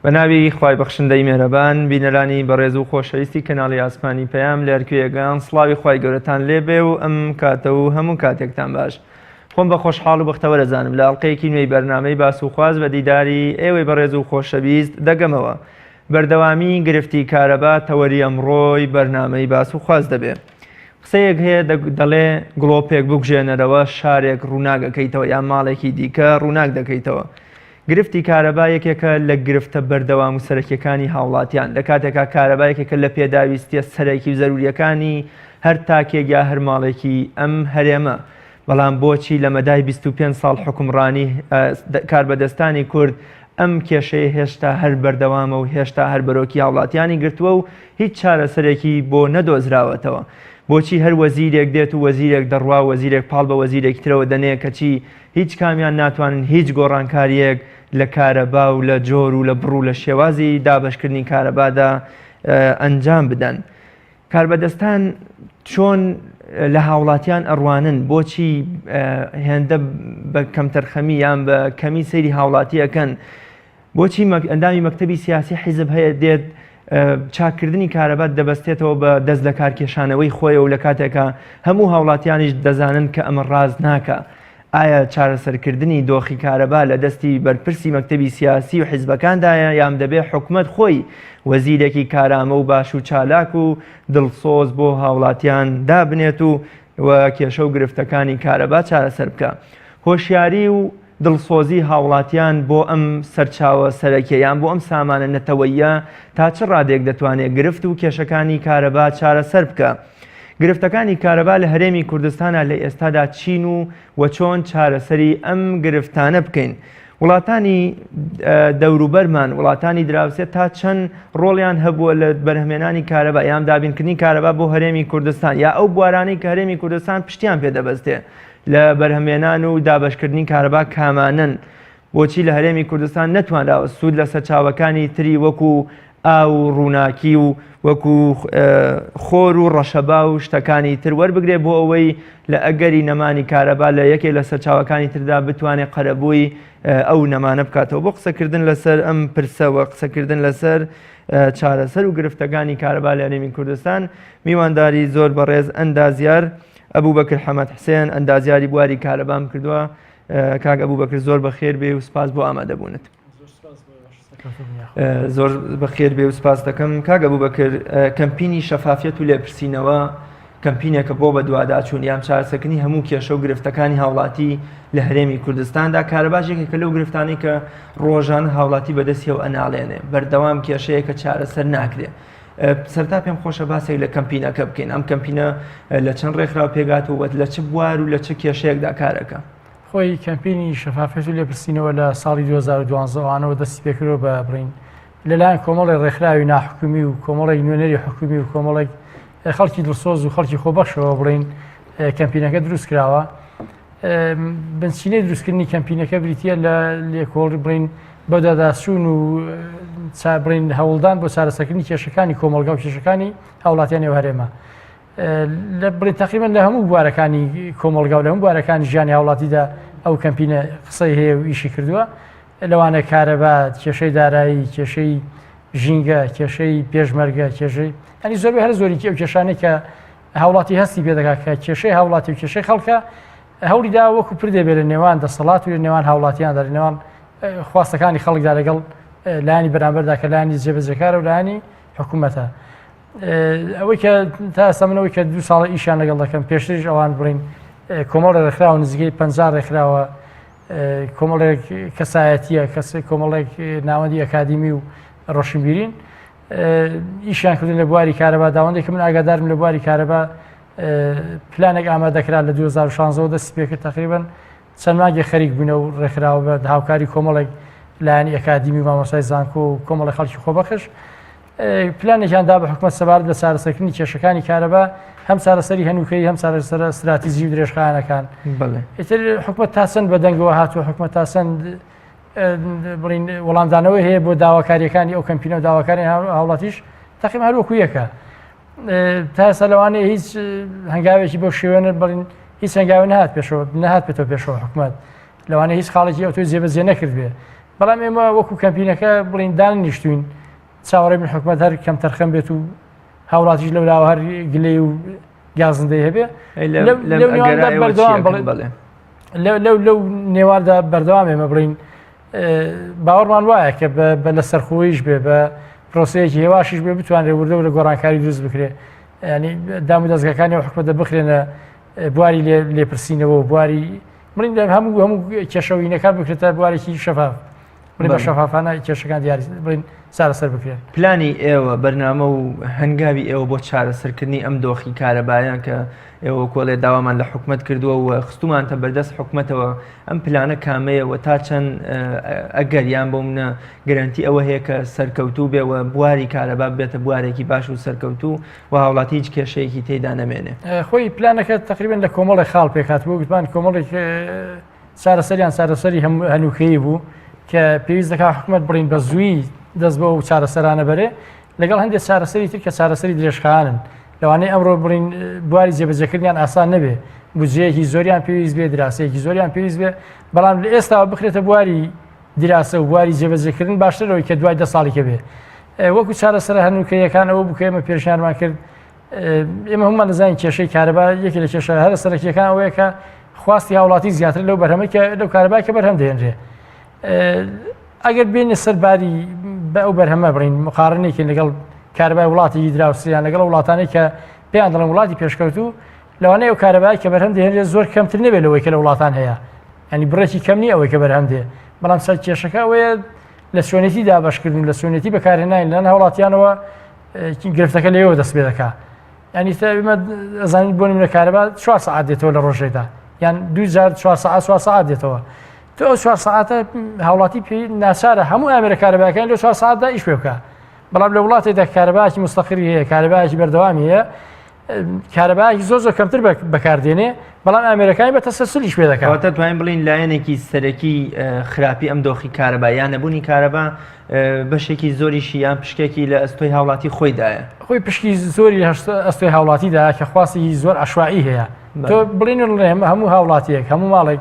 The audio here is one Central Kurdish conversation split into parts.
بەناوی خوای بەخشندەی مێرەبان بینەرانی بەڕێز و خۆشەویستی کەناڵی ئاسمانی پەیام لە هەرکوێگان سڵاوی خوای گەورەتان لێبێ و ئەم کاتە و هەموو کاتێکتان باش. خۆم بە خۆشحاڵ و بەختەوە دەزانم لە ئەڵقەیەکی نوێی بەرنامەی باس و خواز بە دیداری ئێوەی بەڕێز و خۆشەویست دەگەمەوە. بەردەوامی گرفتی کارەبا تەوەری ئەمڕۆی بەرنامەی باس و خواز دەبێت. قسەیەک هەیە دەڵێ گڵۆپێک بگوژێنەرەوە شارێک ڕووناگەکەیتەوە یان ماڵێکی دیکە ڕووناک دەکەیتەوە. گرفتی کارەبا یەکێکە لە گرفتە بەردەوام و سەرەکیەکانی هاوڵاتیان لە کاتێکا کارەبا یەکێکە لە پێداویستیە سەرەکی و زەروریەکانی هەر تاکێک یا هەر ماڵێکی ئەم هەرێمە. بەڵام بۆچی لە مەدای 25 ساڵ حکومڕانی کاربەدەستانی کورد ئەم کێشەیە هێشتا هەر بەردەوامە و هێشتا هەر بەرۆکی هاوڵاتیانی گرتووە و هیچ چارەسەرێکی بۆ نەدۆزراوەتەوە؟ بۆچی هەر وەزیرێک دێت و وەزیرێک دەڕوا وەزیرێک پاڵ بە وەزیرێک ترەوە دەنێ کەچی هیچ کامیان ناتوانن هیچ گۆڕانکاریەک لە کارەبا و لە جۆر و لە بڕ و لە شێوازی دابشکردنی کارەبادا ئەنجام بدەن. کاربەدەستان چۆن لە هاوڵاتیان ئەڕوانن؟ بۆچی هێندە بە کەمتەرخەمی یان بە کەمی سەیری هاوڵاتیەکەن؟ بۆچی ئەندامی مەکتەبی سیاسی حیزب هەیە دێت چاکردنی کارەبات دەبەستێتەوە بە دەست لە کارکێشانەوەی خۆیە و لە کاتێکە هەموو هاوڵاتیانیش دەزانن کە ئەمە ڕاز ناکە. ئایا چارەسەرکردنی دۆخی کارەبا لە دەستی بەرپرسی مەکتەبی سیاسی و حیزبەکاندایە یان دەبێ حکومەت خۆی وەزیرێکی کارامە و باش و چالاک و دڵسۆز بۆ هاوڵاتیان دابنێت و کێشە و گرفتەکانی کارەبا چارەسەر بکە؟ هۆشیاری و دڵسۆزی هاوڵاتیان بۆ ئەم سەرچاوە سەرەکیەیان بۆ ئەم سامانە نەتەوەیە تا چ ڕادێک دەتوانێت گرفت و کێشەکانی کارەبا چارەسەر بکە؟ گرفتەکانی کارەبا لە هەرێمی کوردستانە لە ئێستادا چین و چۆن چارەسەری ئەم گرفتانە بکەین؟ وڵاتانی دەوروبەرمان وڵاتانی دراوسێت تا چەند ڕۆڵیان هەبووە لە بەرهەمێنانی کارەبا یان دابینکردنی کارەبا بۆ هەرێمی کوردستان یا ئەو بوارانەی کە هەرێمی کوردستان پشتیان پێدەبەستێ لە بەرهەمێنان و دابشکردنی کارەبا کامانن؟ بۆچی لە هەرێمی کوردستان نەتوانراوە سوود لە سەرچاوەکانی تری وەکو ئاو ڕووناکی و وەکو خۆر و ڕەشەبا و شتەکانی تر وەربگرێ بۆ ئەوەی لە ئەگەری نەمانی کارەبا لە یەکێک لە سەرچاوەکانی تردا بتوانێت قەرەبووی ئەو نەمانە بکاتەوە؟ بۆ قسەکردن لەسەر ئەم پرسەوە قسەکردن لەسەر چارەسەر و گرفتەکانی کارەبا لە هەرێمی کوردستان میوانداری زۆر بەڕێز ئەندازیار ئەبوبەکر حەمەد حوسێن ئەندازیاری بواری کارەبام کردووە. کاک ئەبوبەکر زۆر بەخێر بێ و سپاس بۆ ئامادەبوونت. زۆر بەخێر بێ و سپاس دەکەم. کاک ئەبوبەکر، کەمپینی شەفافیەت و لێپرسینەوە کەمپینێکە بۆ بە دوواداچوون یان چارەسەرکردنی هەموو کێشە و گرفتەکانی هاوڵاتی لە هەرێمی کوردستاندا کارەباش یەکێکە لەو گرفتانەی کە ڕۆژانە هاوڵاتی بەدەستیەوە ئەناڵێنێ بەردەوام کێشەیە کە چارەسەر ناکرێ. سەرتا پێم خۆشە باسێک لە کەمپینەکە بکەین. ئەم کەمپینە لە چەند ڕێکخراو پێگاتەوە لە چ بوار و لە چه کێشەیەکدا کارەکە؟ خۆی کەمپینی شەفافیەت و لێپرسینەوە لە ساڵی 2012 دەستی پێکردەوە بە بڕین لەلایەن کۆمەڵی ڕێکخراوی ناحکومی و کۆمەڵی نوێنەری حکومی و کۆمەڵێک خەڵکی دڵسۆز و خەڵکی خۆبەخشەوە بڵین کەمپینەکە دروست کراوە. بنچینەی دروستکردنی کەمپینەکە بریتە لە لێکۆڵی بڵین بەداداسوون و بڵین هەوڵدان بۆ چارەسەرکردنی کێشەکانی کۆمەلگا و کێشەکانی هاوڵاتیانی هەرێمە لە بڵین تەقریبەن لە هەموو بوارەکانی کۆمەلگا و لە هەموو بوارەکانی ژیانی هاوڵاتیدا ئەو کەمپینە قسەی هەیە و ئیشی کردووە. لەوانە کارەبا، کێشەی دارایی، کێشەی ژینگە، کێشەی پێشمەرگە، کێشەی ئەنی زۆر هەر زۆری ئەو کێشانەی کە هاوڵاتی هەستی پێدەکات کە کێشەی هاوڵاتی و کێشەی خەڵکە هەوڵیدا وەکو پردێ بێ لە نێوان دەسەڵات و لە نێوان هاوڵاتیاندا لە نێوان خواستەکانی خەڵکدا لەگەڵ لایانی بەرامبەردا کە لایانی جێبەجێکارە و لایانی حکوومەتە. ئەوەی کە تا ئێستا منەوەی کە 2 ساڵە ئیشیان لەگەڵ دەکەم پێشتریش ئەوان بڵین کۆمەڵی ڕێکخراوە نزیکەی 50 ڕێکخراوە کۆمەڵێک کەسایەتیە کۆمەڵێک ناوەندی ئەکادیمی و ڕۆشنبیرین ئیشیان کردن لە بواری کارەبا. داوەندێک من ئاگادارم لە بواری کارەبا پلانێک ئامادەکرا لە 2016 دەستی پێکرد تقریباً چەند مانگی خەریک بوونە و ڕێکخراوە بە هاوکاری کۆمەڵێک لایەنی ئەکادیمی و مامۆستای زانکۆ و کۆمەڵی خەڵکی خۆبەخش پلانێکیان دا بە حکومەت سەبارەت بە چارەسەرکردنی کێشەکانی کارەبا هەم چارەسەری هەنووکەی هەم چارەسەر استراتیژی و درێژخایەنەکان. ئیتر حکومەت تا چەند بەدەنگەوە هاتووە حکومەت تا چەند بڵین وەڵامدانەوەی هەیە بۆ داواکاریەکانی ئەو کەمپینە و داواکاری هاوڵاتیش تەقریباً هەر وەکو یەکە. تا ئێستا لەوانەیە هیچ هەنگاوێکی بۆ شێوێنە بڵین هیچ هەنگاوی نهات پێشەوە نەهات بێتەوە پێشەوە حکومەت لەوانەیە هیچ خاڵێکی ئەو توی جێبەجێ نەکرد بێ بەڵام ئێمە وەکو کەمپینەکە بڵین دان نیشتوین چاوەڕێ من حکومەت هەر کەم تەرخەم بێت و هاوڵاتیش لەولاوە هەر گلێ و گازندەی هەبێ لەو نێواندا بەردەوام لەو نێواندا بەردەوام ئێمە بڵین باوەڕمان وایە کە بە لە سەرخۆیش بێ بە پرۆسەیەکی هێواشیش بێ بتوانێت وردە لە گۆڕانکاری دروست بکرێ ینی دام و دەستگاکانی حکومەتە بخرێنە بواری لێپرسینەوە بواری بڵین هەموو کێشەوینەکان بکرێتە بوارێکی شەفاف بڵین بە شەفافانە کێشەکان دیاری بڵین چارەسەر بکرێن. پلانی ئێوە بەرنامە و هەنگاوی ئێوە بۆ چارەسەرکردنی ئەم دۆخی کارەبایان کە ئێوە کۆڵێ داوامان لە حکومەت کردووە و خستومانتە بەردەست حکومەتەوە ئەم پلانە کامەیەوە تا چەند ئەگەر یان بۆ منە گەرانتی ئەوە هەیە کە سەرکەوتوو بێەوە بواری کارەبا بێتە بوارێکی باش و سەرکەوتوو و هاوڵاتی هیچ کێشەیەکی تێدا نەمێنێ. خۆی پلانەکە تقریبن لە کۆمەڵی خاڵ پێکات بۆ گوتمان کۆمەڵێک چارەسەریان چارەسەری هەنووکەیی بوو کە پێویست دەکات حکومەت بڕین بە زووی دەست بە و چارەسەرانە بەرێ لەگەڵ هەندێک چارەسەری تر کە چارەسەری درێژخانن لەوانەیە ئەمڕۆ بڕین بواری جێبەجێکردنیان ئاسان نەبێ بودجەیەکی زۆریان پێویست بێ دراسەیەکی زۆریان پێویست بێ بەڵام لە ئێستاوە بخرێتە بواری دراسە و بواری جێبەجێکردن باشترەوەی کە دوای 10 ساڵێکە بێ وەکو چارەسەر هەنووکەیەکان ئەوە بووکە ئێمە پێشنیارمان کرد ئێمە هەمومان دەزانین کێشەی کارەبا یەکێک لە کێشە هەرە سەرەکیەکان ئەوەیە کە خواستی هاوڵاتی زیاتر لەو بەرهەمەی کە لەو کارەبای کە بەرهەم دێنرێ ئەگەر بێنێ سەرباری بە ئەو بەرهەمە بڕین مقارنێکی لەگەڵ کارەبای وڵاتی دراوسیان لەگەڵ وڵاتانەی کە پێیان دەڵێن وڵاتی پێشکەوتوو لەوانەیە ئەو کارەبای کە بەرهەم دێنرێت زۆر کەمتر نەبێت لەوەی کە لە وڵاتان هەیە ینی بڕێکی کەم نیە ئەوەی کە بەرهەم دێ بەڵام سەر کێشەکە ئەوەیە لە سوێنێتی دابەشکردن لە سوێنێتی بەکارهێنان لەنە هاوڵاتیانەوە گرفتەکە لەوە دەست پێ دەکات ینی ئێمە ئەزانین بۆ نمونە کارەبا 4 سەعات دێتەوە لە ڕۆژێکدا یان 4 سەعات دێتەوە تۆ ئەو 4 سەعاتە هاوڵاتی پێی ناچارە هەموو ئامێرە کارەباکان لە 4 سەعاتدا ئیش پێ بکات بەڵام لە وڵاتێکدا کارەبایەکی مستەقری هەیە کارەبایەکی بەردەوامی هەیە کارەبایەکی زۆر کەمتر بەکاردێنێ بەڵام ئامێرەکانی بە تەسەلسولیش پێ دەکات. ئەوەتە توانین بڵین لایەنێکی سەرەکی خراپی ئەم دۆخی کارەبا یان نەبوونی کارەبا بەشێکی زۆریشی یان پشکێکی لە ئەستۆی هاوڵاتی خۆیدایە خۆی پشکی زۆری ئەستۆی هاوڵاتیدا کە خواستی زۆر عەشوایی هەیە تۆ بڵین هەموو هاوڵاتیەک هەموو ماڵێک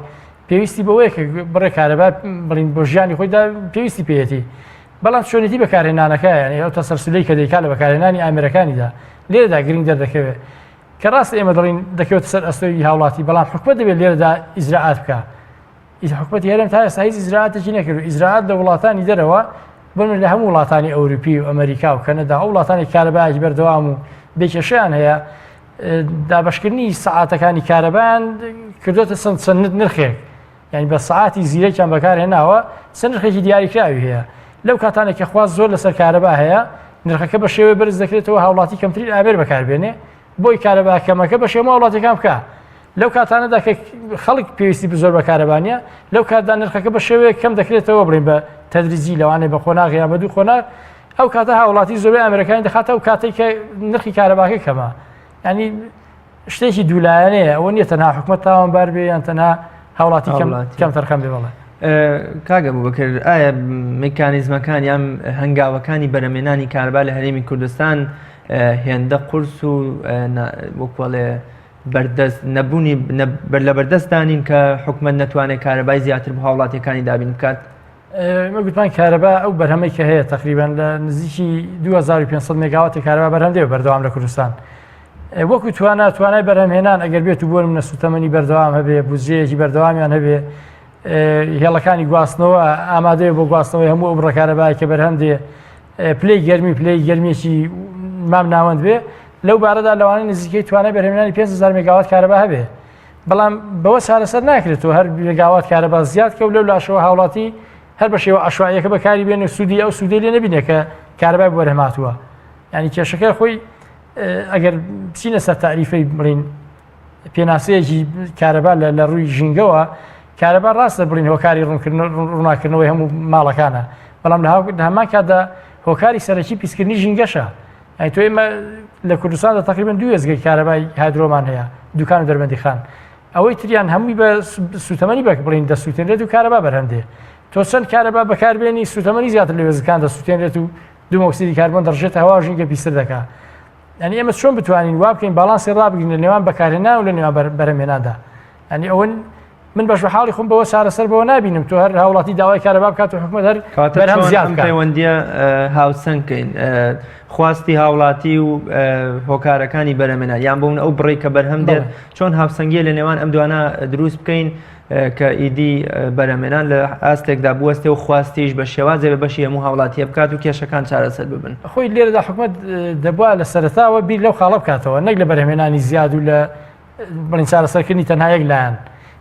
پێویستی بەوەیە کە بڕێ کارەبا بڵین بۆ ژیانی خۆیدا پێویستی پێێتی بەڵام شوێنێتی بەکارهێنانەکە یعنی ئەو تەسەلسولی کە دەیکات لە بەکارهێنانی ئامێرەکانیدا لێرەدا گرنگ دەردەکەوێت کە ڕاست ئێمە دەڵین دەکەوێت سەر ئەستۆی هاوڵاتی بەڵام حکومەت دەبێت لێرەدا ئیجراعات بکە حکومەتی هەرێم تا ئێستا هیچ ئیجراعاتێکی نەکرد ئیجراعات لە وڵاتانی دەرەوە بن لە هەموو وڵاتانی ئەوروپی و ئەمریکا و کەنەدا ئەو وڵاتانی کارەبایەکی بەردەوام و بێکێشەیان هەیە دابەشکردنی سەعاتەکانی کارەبایان کردوتە چەند نرخێک یعنی بە سەعاتی زیرەکیان بەکارهێناوە چەند نرخێکی دیاریکراوی هەیە لەو کاتانێک کە خواست زۆر لەسەر کارەبا هەیە نرخەکە بە شێوەیە بەرز دەکرێتەوە هاوڵاتی کەمترین ئامێر بەکاربێنێ بۆی کارەبا کەمەکە بە شێوە وڵاتەکان بکە لەو کاتانەدا کە خەڵک پێویستی زۆر بە کارەبانە لەو کاتدا نرخەکە بە شێوەیە کەم دەکرێتەوە بڕین بە تەدریجی لەوانەیە بە خۆناغ یان بە دوو خۆناغ ئەو کاتە هاوڵاتی زۆربەی ئەمریکانی دەخاتە ئەو کاتێک کە نرخی کارەباکە کەمە ینی شتێکی دوولایەنەیە ئەوە نییە تەنها حکومەت تاوانبار بێ یان تەنها هاوڵاتی کەم تەرخەم بێ بڵێ. کاگە بوو بکرد ئایا میکانیزمەکان یان هەنگاوەکانی بەرهەمێنانی کارەبا لە هەرێمی کوردستان هێندە قورس و وەکوڵێ بەردەست نەبوونی لە بەردەستدانین کە حکومەت نەتوانێت کارەبای زیاتر بۆ هاوڵاتیەکانی دابین بکات. مە گوتمان کارەبا ئەو بەرهەمەی کە هەیە تقریبان لە نزیکی 2500 مێگاواتی کارەبا بەرهەم دێ بەردەوام لە کوردستان وەکو توانای بەرهەمهێنان ئەگەر بێت و بۆ منە سوتەمەنی بەردەوام هەبێ بودجەیەکی بەردەوامیان هەبێ هێڵەکانی گواستنەوە ئامادەیە بۆ گواستنەوەی هەموو ئەو بڕەکارەبای کە بەرهەم دێ پلەی گەرمیێکی مام ناوەند بێ لەو بارەدا لەوانەیە نزیکەی توانای بەرهەمهێنانی 5000 مێگاوات کارەبا هەبێ بەڵام بەوە چارەسەر ناکرێتەوە هەر مێگاوات کارەبا زیاد کە و لەو لاشەوە هاوڵاتی هەر بە شێوە عەشوائیەکە بەکاری بێنێ سوودی ئەو سوودەی لێ نەبینێ کە کارەبای بوەرهەماتووە ینی کێشەکە خۆی ئەگەر بچینە سەر تاریفەی بڵین پێناسەیەکی کارەبا لە ڕووی ژینگەوە کارەبا ڕاستە بڵین هۆکاری ڕووناکردنەوەی هەموو ماڵەکانە بەڵام لە هەمان کاتدا هۆکاری سەرەکی پیسکردنی ژینگەشە ئەی تۆ ئێمە لە کوردستاندا تقریبن 2 وێزگەی کارەبای هایدرۆمان هەیە دوکان و دەربەندی خان ئەوەی تریان هەمووی بە سوتەمەنی بە بڵین دەسووتێنرێت و کارەبا بەرهەندێ تۆ چەند کارەبا بەکاربێنی سوتەمەنی زیاتر لە وێزەکان دەسووتێنرێت و دوو مۆکسیدی کاربۆن دەڕژێتە هەوا ژینگە پیسر دەکات ینی ئێمە چۆن بتوانین وا بکەین باڵانسی ڕابگرین لە نێوان بەکارهێنان و لە نێوان بەرهەمهێناندا ینی ئەوە من بەش حاڵی خۆم بەوە چارەسەر بەوە نبینم تۆ هەر هاوڵاتی داوای کارەبا بکات و حکومەت هەر بەرهەم زیاد بکات. پەیوەندیە هاوسەنگکەین خواستی هاوڵاتی و هۆکارەکانی بەرهەمێنان یان بوون ئەو بڕێ کە بەرهەم دێت چۆن هاوسەنگیە لە نێوان ئەم دوانە دروست بکەین کە ئیدی بەرهەمێنان لە ئاستێکدا بوەستێ و خواستیش بە شێوازێ بە بەشی هەموو هاوڵاتیە بکات و کێشەکان چارەسەر ببن. خۆی لێرەدا حکومەت دەبووە لە سەرەتاوە بیر لەو خاڵە بکاتەوە نەک لە بەرهەمێنانی زیاد و لە بڵین چارەسەرکردنی تەنها یەک لایەن.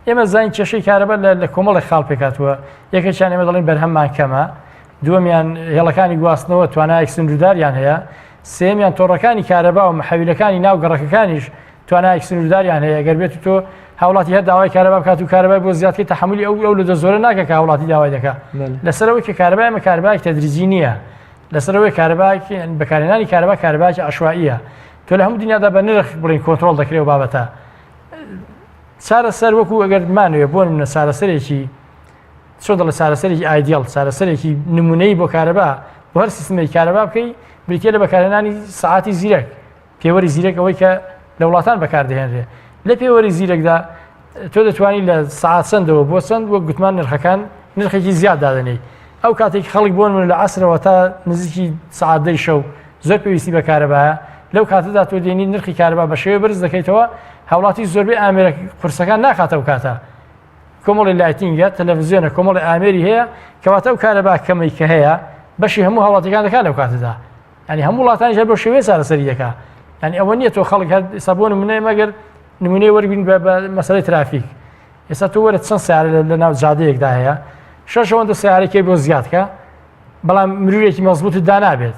ئێمە زین کێشەی کارەبا لە کۆمەڵی خاڵ پێکاتوە یەکێکیان ئێمە دەڵێن بەرهەممان کەمە، دووەمیان هێڵەکانی گواستنەوە توانایەک سنوورداریان هەیە، سێمیان تۆڕەکانی کارەبا و محەویلەکانی ناو گەڕەکەکانیش توانایەک سنوورداریان هەیە. ئەگەر بێت تۆ هاوڵاتی هەر داوای کارەبا بکات و کارەبای بۆ زیادکەی تەحملی ئەو لە زۆرە ناکە کە هاوڵاتی داوای دەکات. لەسەرەوەی کە کارەبای ئەمە کارەبایەک تەدریجی نییە، لەسەرەوەی کارەبایەکی بەکارهێنانی کارەبا کارەبایەکی عەشوائیە، تۆ لە هەموو دنیادا بە نرخ بڵین کۆنتڕۆڵ دەکرێت و بابەتە. چارەسەر وەکو ئەگەر بمانوێ بۆ نمونە چارەسەرێکی چۆن دەڵێ چارەسەرێکی ئایدیەڵ چارەسەرێکی نمونەی بۆ کارەبا بۆ هەر سیستمەی کارەبا بکەی بریتە لە بەکارهێنانی سەعاتی زیرەک، پێوەری زیرەک ئەوەی کە لە وڵاتان بەکاردەهێنرێ. لە پێوەری زیرەکدا تۆ دەتوانانی لە سەعات چەندەوە بۆ چەند وەک گوتمان نرخەکان نرخێکی زیاد دادەنێ. ئەو کاتێک خەڵک بۆ نمونە لە عەسرەوە تا نزیکی سەعات 10 شەو زۆر پێویستی بە کارەبایە، لەو کاتەدا تۆ دێنی نرخی کارەبا بە شێوەیە بەرز دەکەیتەوە، هاوڵاتی زۆربەی ئامێرە قورسەکان ناخاتەوە کاتە. کۆمەڵی لایتینگە تەلەڤیزیۆنە کۆمەڵی ئامێری هەیە کەواتە ئەو کارەبا کەمەی کە هەیە بەشی هەموو هاوڵاتیەکان دەکات لەو کاتەدا. ینی هەموو وڵاتانی هەر بۆ شێوەیە چارەسەری دەکات. ینی ئەوە نییە تۆ خەڵک ئێستا بۆ نمونەیە مەگەر نمونەی وەربین بە مەسەلەی ترافیک. ئێستا تۆ وەرە چەند سیارە لە ناو جادەیەکدا هەیە، شەش ئەوەندە سیارێکی بۆ زیادکە، بەڵام مرورێکی مەزبوطت دانابێت.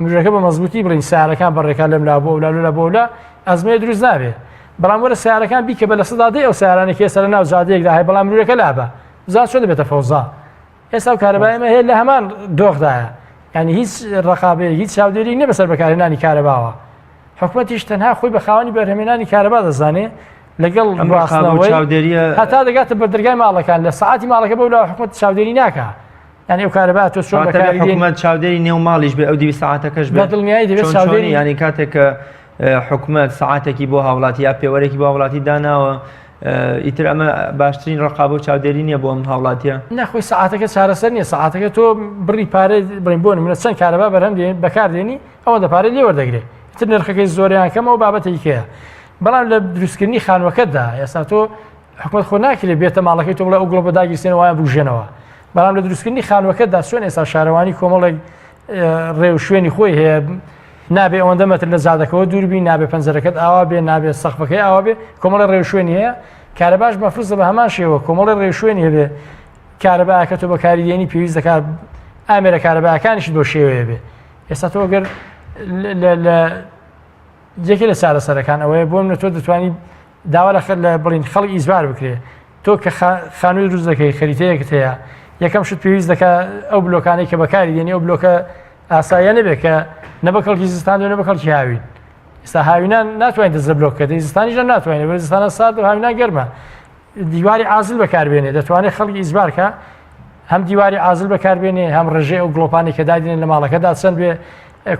مرورەکە بە مەزبوطی بڵین سیارەکان بەڕێکان لەم لا بۆ لە بۆلا ئەزمەیە دروست نابێت. بەڵام وەرە سیارەکان بیکە بە لە سەدادەی ئەو سیارانێکی ئێستا لە ناو جادەیەکدا هەیە بەڵام مرورەکە لابە زان چۆن دەبێتە فەوزا. ئێستا کارەبای ئێمە هەیە لە هەمان دۆخدایە، ینی هیچ ڕقابەیە هیچ چاودێری نییە بەسەر بەکارهێنانی کارەباوە. حکومەتیش تەنها خۆی بە خاوەنی بەرهەمێنانی کارەبا دەزانێت لەگەڵ ڕاستنەوەی هەتا دەگاتە بەردەرگای ماڵەکان لە سەعاتی ماڵەکە بەو لا حکومەت چاودێری ناکات. ینی ئەو کارەبا تۆ چۆن بەکاری حکومەت چاودێری نێو ماڵیش بێ ئەو 200 ساعاتەکەش بێت دڵنیایی دەبێت چاودێری ینی کاتێک کە حکومەت ساعاتێکی بۆ هاوڵاتی یا پێوەرێکی بۆ هاوڵاتی داناوە ئیتر ئەمە باشترین ڕقابە و چاودێری نییە بۆ ئەم هاوڵاتیە. نەخۆی ساعاتەکە چارەسەر نییە، ساعاتەکە تۆ بڕی پارەی بڕین بۆ نمونە چەند کارەبا بەرهەم بەکاردێنی ئەوە دەپارەی لێ وەردەگرێت، ئیتر نرخەکەی زۆریان کەمەوە بابەتێکی کەیە. بەڵام لە دروستکردنی خانوەکەتدا ئێستا تۆ حکومەت خۆ ناکرێت بێتە ماڵەکەی تۆ بڵێ ئەو گڵۆپە داگیرسێنەوەیان بژێنەوە. بەڵام لە دروستکردنی خانوەکەتدا چۆن ئێستا شارەوانی کۆمەڵێک ڕێو شوێنی خۆی هەیە، نابێ ئەوەندە مەتر لە زادەکەەوە دووربی، نابێ پەنجەرەکەت ئاوا بێ، نابێ سەقفەکەی ئاوا بێ، کۆمەڵی ڕێو شوێنی هەیە. کارەباش مەفروضە بە هەمان شێوە کۆمەڵی ڕێو شوێنی هەبێ کارەبایەکە تۆ بەکاری دێنی پێویست دەکات ئامێرە کارەبایەکانیشت بۆ شێوەیە بێ. ئێستا تۆ گەر یەکێ لە چارەسەرەکان ئەوەیە بۆ منە تۆ دەتوانی داوا لە بڵین خەڵک ئیزبار بکرێ. تۆ کە خانووی دروست دەکەی خەریتەیەکت هەیە، یەکەم شت پێویست دەکات ئەو بلۆکانەی کە بەکاری دێنی ئەو بلۆکە ئاساییە نەبێت کە نە بە خەڵکی زستان نە بە خەڵکی هاوین. ئێستا هاوینان ناتوانین دەست لە بلۆکەکە، زستانیش ناتوانێت، بە زستانە سارد و هاوینان گەرمە. دیواری عازل بەکاربێنێ، دەتوانێت خەڵکی ئیزبار کە هەم دیواری عازل بەکاربێنێ، هەم ڕێژەی ئەو گڵۆپانی کە دادێنێن لە ماڵەکەدا چەند بێ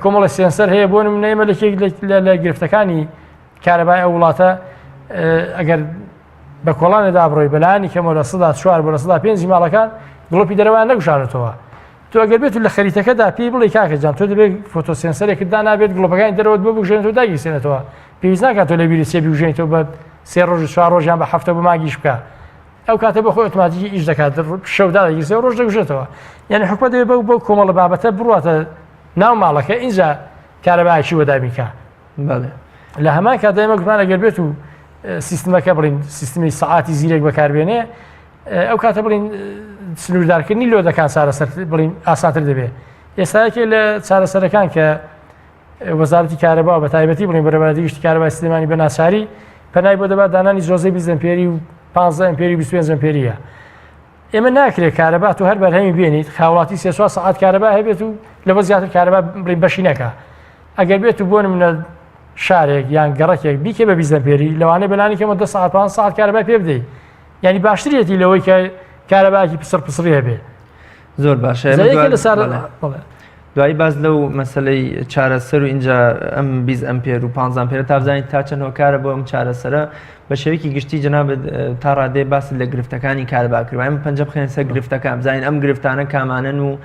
کۆمەڵە سێنسەر هەیە بۆ نمونە ئێمە لە گرفتەکانی کارەبای ئەو وڵاتە ئەگەر بە کۆڵانێدا بڕۆی بەلایانی کەمەوە لە 4 بۆ 5 ماڵەکان گڵۆپی دەرەوەیان نەگوشانێتەوە. تۆ ئەگەر بێت لە خەریتەکەدا پێی بڵێ کاکە جان تۆ دەبێت فۆتۆسێنسەرێکت دانابێت گڵۆپەکانی دەرەوەت بۆ بژێنێتەوە داگیرسێنێتەوە، پێویست ناکات تۆ لە بیری سێ بژێنیتەوە بە 3 ڕۆژ 4 ڕۆژیان بە هەفتە بە ماگیش بکە. ئەو کاتە بە خۆی ئۆتۆماتیکی ئیش دەکات، شەودا دەگیرسێ ڕۆژ دەگوژێتەوە. یعنی حکومەت دەبێت بەو کۆمەڵە بابەتە بڕاتە ناو ماڵەکە اینجا کارەبایەکی وەدابینکە. لە هەمان کاتدا ئێمە گوتمان ئەگەر بێت و سیستمەکە بڵین سیستمی سەعاتی زیرێک بەکاربێنێ، ئەو کاتە بڵین سنووردارکردنی لۆدەکان چارەسەر بڵین ئاسانتر دەبێت. ئێستاەکێ لە چارەسەرەکان کە وەزارەتی کارەبا بە تایبەتی بڵین بەرەبەردی گشتی کارەبای سلێمانی بە ناچاری پەنای بۆ دەبات دانانی زۆزەی 20 ئەمپێری و 15 ئەمپێری 25 ئەمپێریە. ئێمە ناکرێت کارەبا تۆ هەر بەرهەمی بێنیت خاوڵاتی 3 ساعات کارەبا هەبێت و لەوە زیاتر کارەبا بڵین بەشی نەکە. ئەگەر بێت و بۆ نمونە شارێک یان گەڕەکێک بیکە بە 20 ئەمپێری لەوانەیە بەلانی کەمە 2 ساعت 5 ساعت کارەبا پێ بدەیت. ینی باشترێتی لەوەی کە کارەباکی پسڕ پسڕی هەبێ. زۆر باشە. دوایی باز لەو مەسلەی چارەسەر و اینجا ئەم 20 ئەمپێر و 15 ئەمپێرە تا بزانین تا چەند هۆکارە بۆ ئەم چارەسەرە بە شێوەیەکی گشتی جەنابەت تا ڕادێ باس لە گرفتەکانی کارەبا کردووە. ئەمە پەنجە بخێن سەر گرفتەکان بزانین ئەم گرفتانە کامانن و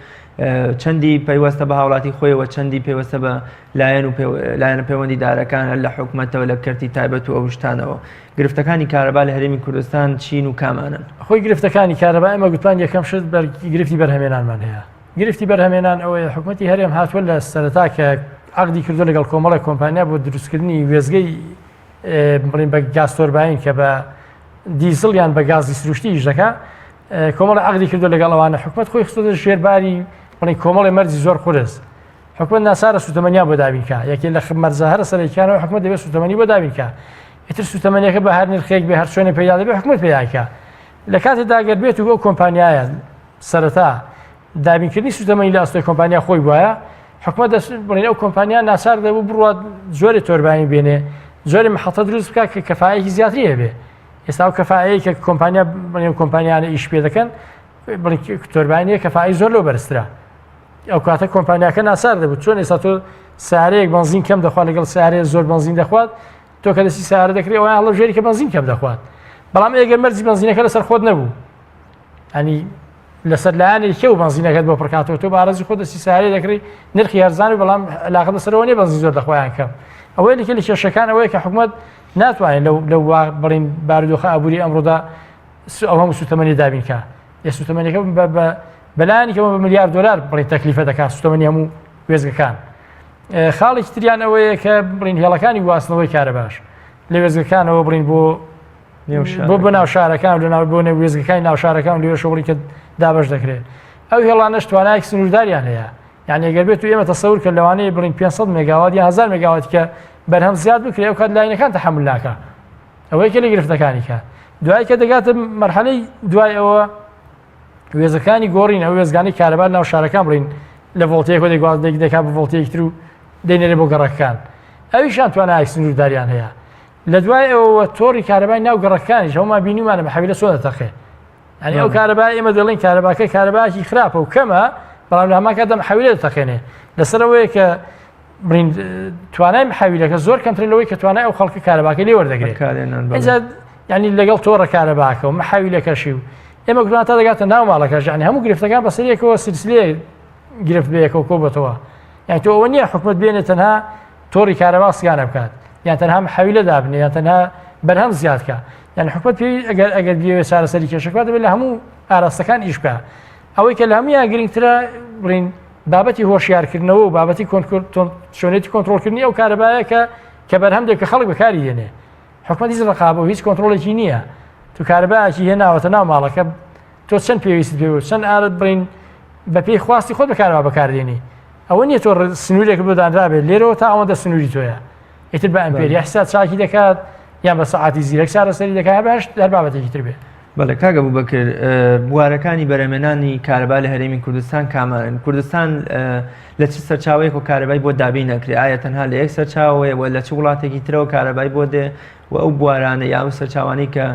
چەندی پەیوەستە بە هاوڵاتی خۆیەوە چەندی پێوەستە بە لایەنە پەیوەندیدارەکان لە حکوومەتەوە لە کەرتی تایبەت و ئەو شتانەوە. گرفتەکانی کارەبا لە هەرێمی کوردستان چین و کامانن؟ خۆی گرفتەکانی کارەبا ئەمە گوتمان یەکەم شت گرفتی بەرهەمێنانمان هەیە. گرفتی بەرهەمێنان ئەوەیە حکوومەتی هەرێم هاتووە لە سەرەتا کە عەقدی کردو لەگەڵ کۆمەڵی کۆمپانیا بۆ دروستکردنی وێزگەی بڵین بە گاز تۆرباین کە بە دیزڵ یان بە گازی سروشتی ئیش دەکا. کۆمەڵی عەقدی کردو لەگەڵ ئەوانە حکوومەت خۆی خستۆتە ژێرباری بڵین کۆمەڵی مەرجی زۆر قورس. حکوومەت ناسارە سوتەمەنیا بۆ دابینکە یەکێ لە مەرجە هەرە سەرەکیانەوە حکوومەت دەبێت سوتەمەنی بۆ دابینکە. ئیتر سوتەمەنیەکە بە هەر نرخێک بێ هەر شوێنێ پەیدا دەبێت حکوومەت پێداکە. لە کاتێکدا ئەگەر بێت و ئەو کۆمپانیایە سەرەتا دابینکردنی سوتەمەنی لە ئەستۆی کۆمپانیا خۆی بواە حکوومەت بڵین ئەو کۆمپانیا ناسار دەبوو بڕوات زۆری تۆربانی بێنێ زۆری محەڵتە دروست بکات کە کەفاەتی زیاتری هەبێ. ئێستا ئەو کەفاەیە کە کۆمپانیا کۆمپانیانە ئیش پێ دەکەن تۆربانیە کەفاایی زۆر لەو بەرزترە. ئەو کاتە کۆمپانیاکە ناسار دەبوو چۆن ئێستا تۆ سارەیەک بنزین کەم دەخوات لەگەڵ سارەیە زۆر بنزین دەخوات تۆ کە دەستی سارە دەکرێت ئەوە هەڵە ژێری کە بنزین کەم دەخوات. بەڵام ئەگەر مەرجی بنزینەکە لەسەر خۆت نەبوو ئەنی لەسەر لایەنێکی کێو بنزینەکەت بۆ پڕکاتەوە تۆ بەڕێزی خۆت دەستی سارەیە دەکڕی نرخی هەرزان و بەڵام علاقە لەسەرەوە نیە بنزین زۆر دەخوایان کەم. ئەوەیە لە کێشەکان ئەوەیە کە حکوومەت ناتوانێت لەو بڵین بارودۆخە ئابووری ئەمڕۆدا ئەو هەموو سوتەمەنی دابینکە. یە سوتەمەنیەکە بەلایەنێکەوە بە ملیار دلار بڵین تەکلیفە دەکات سوتەمەنی هەموو وێزگەکان. خاڵێکی تریان ئەوەیە کە بڵین هێڵەکانی گواستنەوەی کارەباش لە وێزگەکانەوە بڵین بۆ ناو شارەکان لە بۆ وێزگەکانی ناو شارەکان لێ شغڵی کە دابش دەکرێت. ئەو هێڵانەش توانایەکی سنوورداریان هەیە. یعنی ئەگەر بێت و ئێمە تەسەور کە لەوانەیە بڵین 500 مێگاوات یا 1000 مێگاوات کە بەرهەم زیاد بکرێت ئەو کات لاینەکان تەحمل ناکە. ئەوەیە کە لە گرفتەکانی کە دوای کە دەگاتە مەرحەلەی دوای ئەوە وێزەکانی گۆڕین ئەو وێزگانی کارەبا ناو شارەکان بڵین لە ڤۆڵتەیەک دەگوازێک دەکات بە ڤۆڵتەیەکتر و دێنێرێ بۆ گەڕەکان. ئەویشان توانایەکی سنوورداریان هەیە. لە دوای ئەوە تۆڕی کارەبای ناو گەڕەکانیش هەمومان بینیمانە بە حەویلە چۆن دەتەقێ. ئەنی ئەو کارەبا ئێمە دەڵێن کارەباکە کارەباکی خراپە و کەمە بەڵام لە هەمان کاتدا حەویلە دەتەقێنێ لەسەرەوەیە کە بڵین توانای حەویلەکە زۆر کەمترین لەوەی کە توانای ئەو خەڵکە کارەباکەی لێ وەردەگرێت. ینی لەگەڵ تۆڕە کارەباکە و حەویلەکەشی و ئێمە گوتمان تا دەگاتە ناو ماڵەکەش یعنی هەموو گرفتەکان بەسەرێکەوە سلسلەیە گرفت بەیەکەوە کۆبەتەوە. یان تۆ ئەوە نییە حکوومەت بێنێ تەنها تۆڕی کارەبا سیانە بکات یان تەنها حەویلە دابنێ یان تەنها بەرهەم زیادکە. یعنی حکوومەت پێوی ئەگەر بێ چارەسەری کێشەکە دەبێت لە هەموو ئاراستەکان ئیش بکات. ئەوەی کە لە هەمویان گرنگترە بڵین بابەتی هۆشیارکردنەوە و بابەتی شوێنێتی کۆنتڕۆلکردنی ئەو کارەبایە کە بەرهەم دێت کە خەڵک بەکاری هێنێ. حکوومەت هیچ ڕقابە و هیچ کۆنتڕۆلێکی نییە. تو کارەبایەکی هێناوەتە ناو ماڵەکە تۆ چەند پێویست پێ چەند ئارت بڕین بە پێی خواستی خۆت بەکارەوە بەکاردێنی. ئەوە نییە تۆ سنوورێک بۆدانرابێت لێرەوە تا ئەوەندە سنووری تۆیە. ئیتر بە ئەمپێری حساب چاکی دەکات یان بە سەعاتی زیرەک چارەسەری دەکات بەهشت هەر بابەتێکی تر بێت. بەڵێ کاگە بووبەکر بوارەکانی بەرهەمێنانی کارەبا لە هەرێمی کوردستان کامانن. کوردستان لە چ سەرچاوەیەک و کارەبای بۆ دابین نەکرێت؟ ئایا تەنها لە یەک سەرچاوەیە و لە چ وڵاتێکی ترەوە کارەبای بۆ دێ و ئەو بوارانە یا ئەو سەرچاوانەی کە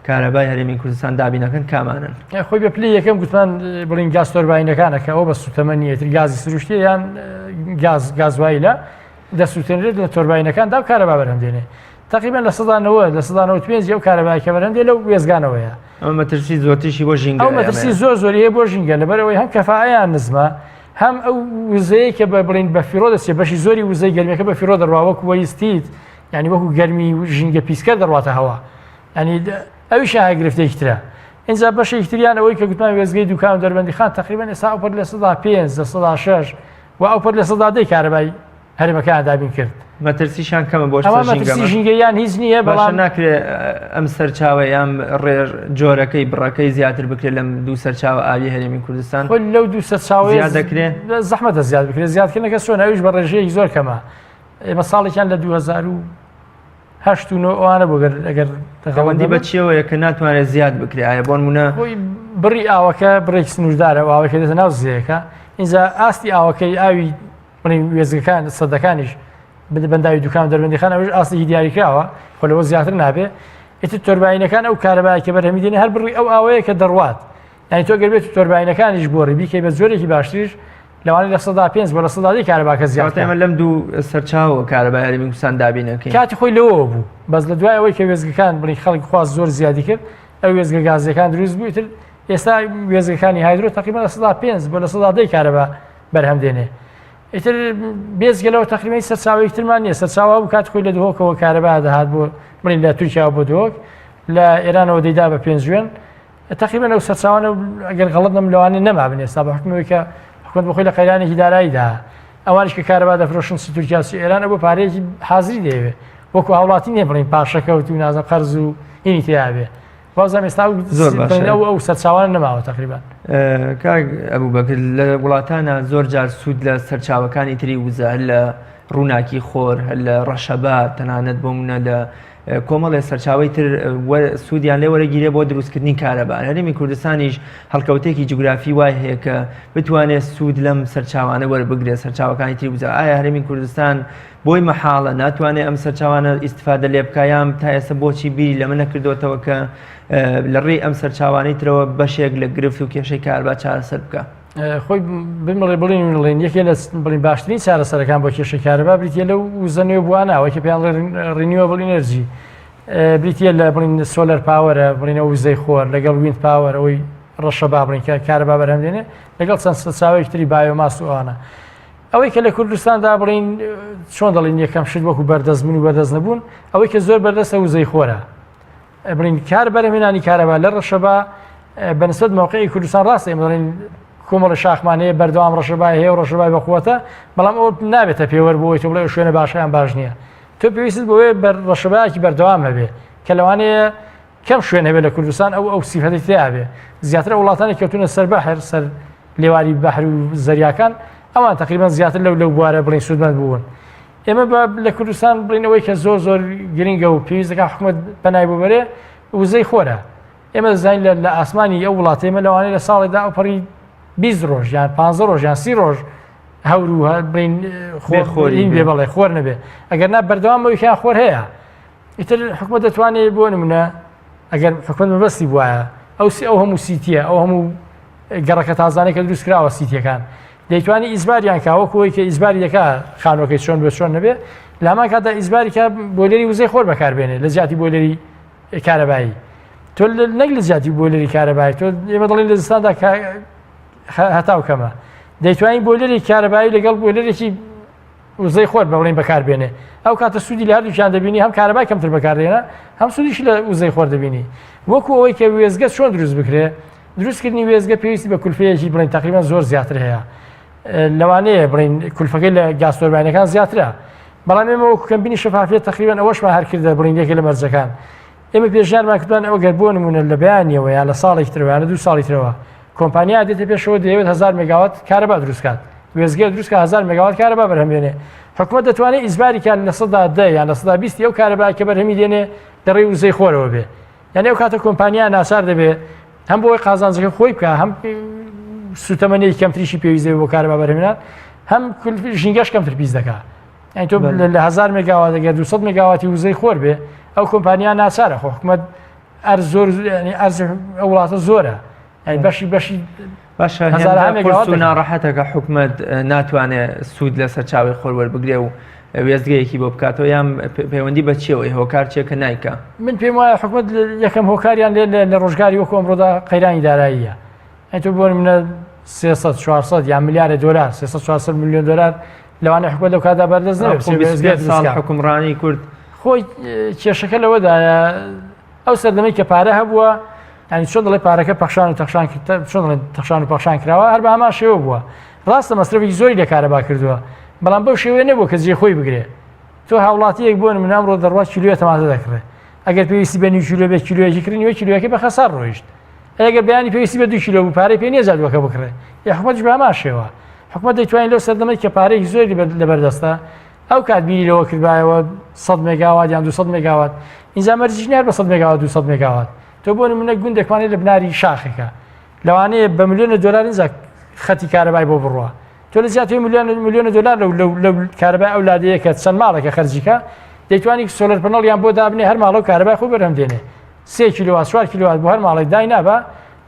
کارەبای هەرێمی کوردستان دابینەکەن کامانن؟ خۆی بە پلی یەکەم گوتمان بڵین گاز تۆرباینەکانە کە ئەوە بە سوتەمەنیەتر گازی سروشتی یان گازوایلە دەسووتێنرێت لە تۆرباینەکاندا و کارەبا بەرهەم دێنێ. تقریبا لە 95 ئەو کارەبایکە بەرهەم دێ لەو وێزگانەوەیە. ئەمە مەترسی زۆرتیشی بۆ ژینگە. ئەو مەترسی زۆری هەیە بۆ ژینگە لەبەرەوەی هەم کەفاەیان نزمە هەم ئەو وزەیە کە بڵین بە فیرۆ دەچێت بەشی زۆری وزەی گەرمیەکە بە فیرۆ دەڕوا وەکو وەیستیت یعنی وەکو گەرمی ژینگە پیسکە دەڕواتە هەوا. ینی ئەویش گرفتەیەکی ترە. اینجا بەشێکی تریان ئەوەی کە گوتمان وێزگەی دوکان دەربەندیخان تقریبا ئێستا ئەوپەر لە 105 6 و ئەوپەر لە 110 کارەبای هەرێمەکان دابین کرد. مەترسیشان کەمە بۆ ژینگەیان هیچ نییە بەڵام ناکرێت ئەم سەرچاوە یان ڕێژ جۆرەکەی بڕەکەی زیاتر بکرێت لەم دوو سەرچاوە ئاوی هەرێمی کوردستان. لەو دوو سەرچاوە زیاد دەکرێت زەحمەتە زیاد بکرێت. زیادکردنەکە چۆن ئەویش بە ڕێژەیەکی زۆر کەمە. ئێمە ساڵێکیان لە 2008 ئەوانە بۆ ئەگەر دەغەوەندی بە چیەوەیە کە ناتوانێت زیاد بکرێت. ئایا بۆ نمونە بڕی ئاوەکە بڕێکی سنووردارە و ئاوەکە دێتە ناو زیەکە اینجا ئاستی ئاوەکەی ئاوی وێزگەکان سەدەکانیش بەنداوی دوکان دەربەندیخان ئەوش ئاستی دیاریکراوە خۆ لەوە زیاتر نابێ. ئیتر تۆرباینەکان ئەو کارەبای کە بەرهەمی دێنێ هەر بڕی ئەو ئاوەیە کە دەڕوات. یعنی تۆ گەر بێت تۆرباینەکانیش بۆڕی بیکەی بە جۆرێکی باشتریش لەوانەیە لە 105 بۆ لە 100 کارەباکە زیاد ئێمە لەم دوو سەرچاوە کارەبای هەرێمی کوردستان دابینەکەین. کاتی خۆی لەوە بوو بەس لە دوای ئەوەی کە وێزگەکان بڵی خەڵک خواست زۆر زیادی کرد ئەو وێزگە گازەکان دروست بوو تر ئێستا وێزگەکانی هایدرۆ تقریبا لە 105 بۆ لە 110 کارەبا بەرهەم دێنێ. ئیتر بێزگەلەوە تقریبا سەرچاوەی ترمان نییە سەرچاوە بوو کات خۆی لە دهۆکەوە کارەبا دەهات بۆ بڵین لە تورکیا بۆ دهۆک لە ئێرانەوە دەیدا بە 5 جوێن تقریبا ئەو سەرچاوانە ئەگەر غەڵەت نەم لەوانێ نەمابن ئێستا بە حکومەوەی کە حکومەت بەخۆی لە قەیرانێکی داراییدا ئەوانش کە کارەبا دەفرۆشن تورکیا و ئێران بۆ پارەیەکی حازری دەیەوێت وەکو هاوڵاتی نییە بڵین پاشەکەوت و نازە قەرز و هینی تیاابێ بازم ئێستا ئەو سەرچاوانە نەماوە تقریبا. کاک ئەبوو بەکرد لە وڵاتانە زۆر جار سوود لە سەرچاوەکانی تری وزە هەر لە ڕووناکی خۆر هەر لە ڕەشەبات تەنانەت بۆمونە لە کۆمەڵێ سەرچاوی تر سوودیان لێ وەرەگیرێ بۆ دروستکردنی کارەبا. هەرێمی کوردستانیش هەڵکەوتێکی جوگرافی وای هەیە کە بتوانێت سوود لەم سەرچاوانە وەربگرێت سەرچاوەکانی تری وزە. ئایا هەرێمی کوردستان بۆی مەحاڵە ناتوانێت ئەم سەرچاوانە ئیستفادە لێ بکایان تا ئێستا بۆچی بیری لەمە نەکردوێتەوە کە لە ڕێی ئەم سەرچاوانەی ترەوە بەشێک لە گرفت و کێشەی کارەبا چارەسەر بکە؟ خۆی بمەڵێ بڵین یەکێ لە بڵین باشترین چارەسەرەکان بۆ کێشەی کارەبا بریتە لەو وزەنێ بووانەوە کە پێیان ڕینیوەبڵ ئینەرژی بریتە لە بڵین سۆلەر پاوەرە بڵینە وزەی خۆر لەگەڵ ویند پاوەر ئەوەی ڕەشەبا بڵین کە کارەبا بەرهەم دێنێ لەگەڵ چەند سەرچاوەیەکی تری بایۆماس و ئەوانە. ئەوەی کە لە کوردستاندا بڵین چۆن دەڵین یەکەم شت وەکو بەردەستبوون و بەردەست نەبوون ئەوەی کە زۆر بەردەستە وزەی خۆرە بڵین کار بەرهەمهێنانی کارەبا لە ڕەشەبا بەنسبەت موقعی کوردستان ڕاستە ئێمە دەڵین کۆمەڵی شاخمانەیە بەردەوام ڕەشەبای هەیە و ڕەشەبای بەقووەتە بەڵام ئەو نابێتە پێوەەر بۆی تۆ بڵێ شوێنە باشیان باش نییە تۆ پێویست بۆیە ڕەشەبایەکی بەردەوام هەبێ کە لەوانەیە کەم شوێن هەبێت لە کوردستان ئەو سیفەتی تیابێ زیاتر وڵاتانی کەوتونە سەر بەحر سەر لێواری بەحر و زەریاکان ئەوان تقریبا زیاتر لەو بوارە بڵین سوودمەند بوون. ئێمە لە کوردستان بڵینەوەی کە زۆر گرنگە و پێویست دەکات حکومەت بەنای ببەرێ وزەی خۆرە. ئێمە دەزانین لە ئاسمانی ئەو وڵاتە ئێمە لەوانەیە لە ساڵێکدا ئەوپەڕی 20 ڕۆژ یان 15 ڕۆژ یان 30 ڕۆژ هەور و بڵین خۆرین بێ بەڵێ خۆر نەبێ ئەگەر نا بەردەوامەوەیان خۆر هەیە ئیتر حکومەت دەتوانێت بۆ نمونە ئەگەر حکومەت مەبەستی بواە ئەو هەموو سیتیە ئەو هەموو گەڕەکە تازانێک کە دروستکراوە سیتیەکان دەیتوانی ئیزباریان کاوەکەوەی کە ئیزباری دەکا خانوەکەی چۆن بێ چۆن نەبێ لە هەمان کاتدا ئیزباری کە بۆلێری وزەی خۆر بەکاربێنێ لە زیاتی بۆلێری کارەبایی تۆ نەک لە زیاتی بۆلێری کارەبایی تۆ ئێمە دەڵین لە زستاندا هەتاو کەمە دەیتوانین بۆلێری کارەبایی لەگەڵ بۆلێرێکی وزەی خۆر بەڵین بەکاربێنێ ئەو کاتە سوودی لە هەردووکیان دەبینی هەم کارەبای کەمتر بەکاردێنە هەم سوودیش لە وزەی خۆر دەبینی وەکو ئەوەی کە وێزگە چۆن دروست بکرێ دروستکردنی وێزگە پێویستی بە کولفەیەکی بڵین تقریبا زۆر زیاتر هەیە لەوانەیە بڵین کولفەکەی لە گاز تۆربینەکان زیاترە بەڵام ئێمە وەکو کەمبینی شەفافیت تقریبا ئەوەشمان هەرکردە بڵین یەکێک لە مەرجەکان ئێمە پێشنیارمان کردوان ئەوە گەر بۆ نمونە لە بەیانیەوە یان لە ساڵێکی ترەوە یان لە 2 ساڵی ترەوە کۆمپانیا دێتە پێشەوە دەیەوێت 1000 مگاوات کارەبا دروستکات وێزگە دروستکە 1000 مگاوات کارەبا بەرهەمێنێ حکومەت دەتوانێت ئیزباریکان لە 110 یان لە 120 ئەو کارەبا کە بەرهەمی دێنێ دەڕێی وزەی خۆرەوە بێ یعنی ئەو کاتە کۆمپانیا ناسار دەبێت هەم بۆی قازانجەکە خۆی بکە هەم سوتەمەنێکی کەمتریشی پێویست بۆ کارەبا بەرهەمێنان هەم ژینگەش کەمتر پیس دەکات یعنی تۆ لە 1000 مگاوات ئەگەر 200 مگاواتی وزەی خۆر بێ ئەو کۆمپانیا ناسارە خۆ حکومەت ئەرز زۆر ئەرز ئەو وڵاتە زۆرە یعنی بەشی باشە ناڕەحەتەکە حکومەت ناتوانێت سوود لە سەرچاوی خۆر وەربگرێ و وێزگەیەکی بۆ بکاتەوە یان پەیوەندی بە چیەوەی هۆکار چێکە نایکە من پێم وایە حکومەت یەکەم هۆکاریان لە ڕۆژگاری وەکو ئەمڕۆدا قەیرانی داراییە ئەی تۆ بۆ منە 300 400 یان میلیارد دلار 300 400 میلیۆن دلار لەوانەیە حکومەت لەو کاتدا بەردەست نەبێت ساڵ حکومڕانی کورد خۆی کێشەکە لەوەدایە ئەو سەردەمەی کە پارە هەبووە ینی چۆن دەڵێ پارەکە پەخشان و تەخشان چۆن تەخشان و پەخشان کراوە هەر بە هەمان شێوە بووە ڕاستە مەسرەفێکی زۆری لە کارەبا کردووە بەڵام بەو شێوەیە نەبووە کە جێ خۆی بگرێ تۆ هاوڵاتیەک بۆ من ئەمڕۆ دەڕوات کیلۆیە تەماتە دەکڕێت ئەگەر پێویستی بە 2 کیلۆ بێت کیلۆیەکی کردنیوە کیلۆیەکە بە خەسار ڕۆیشت ئەگەر بەیانی پێویستی بە 2 کیلۆ بوو پارەی پێ نییە جادوەکە بکڕێ یا حکومەتش بە هەمان شێوە حکومەت دەیتوانین لەو سەردەمەی کە پارەیەکی زۆری لەبەردەستە ئەو کات بیری لەوە کردبایەوە 100 مگاوات یان 200 مگاوات ئینجا مەرجینیار بە 100 مگاوات 200 مگاوات تۆ بۆ نمونە گوندێکوانێت لە بناری شاخێکە لەوانەیە بە ملیۆنە دلار اینجا خەتی کارەبای بۆ بڕوە تۆ لە زیاتر ملیۆنە دلار لەو کارەبای ئەو لادەیە کە چەند ماڵێکە خەرجیکە دەیتوانی سۆلەر پەنەڵیان بۆ دابنێ هەر ماڵە و کارەبای خۆی بەرهەم دێنێ 3 کیلۆوات 4 کیلۆوات بۆ هەر ماڵێک دای نابە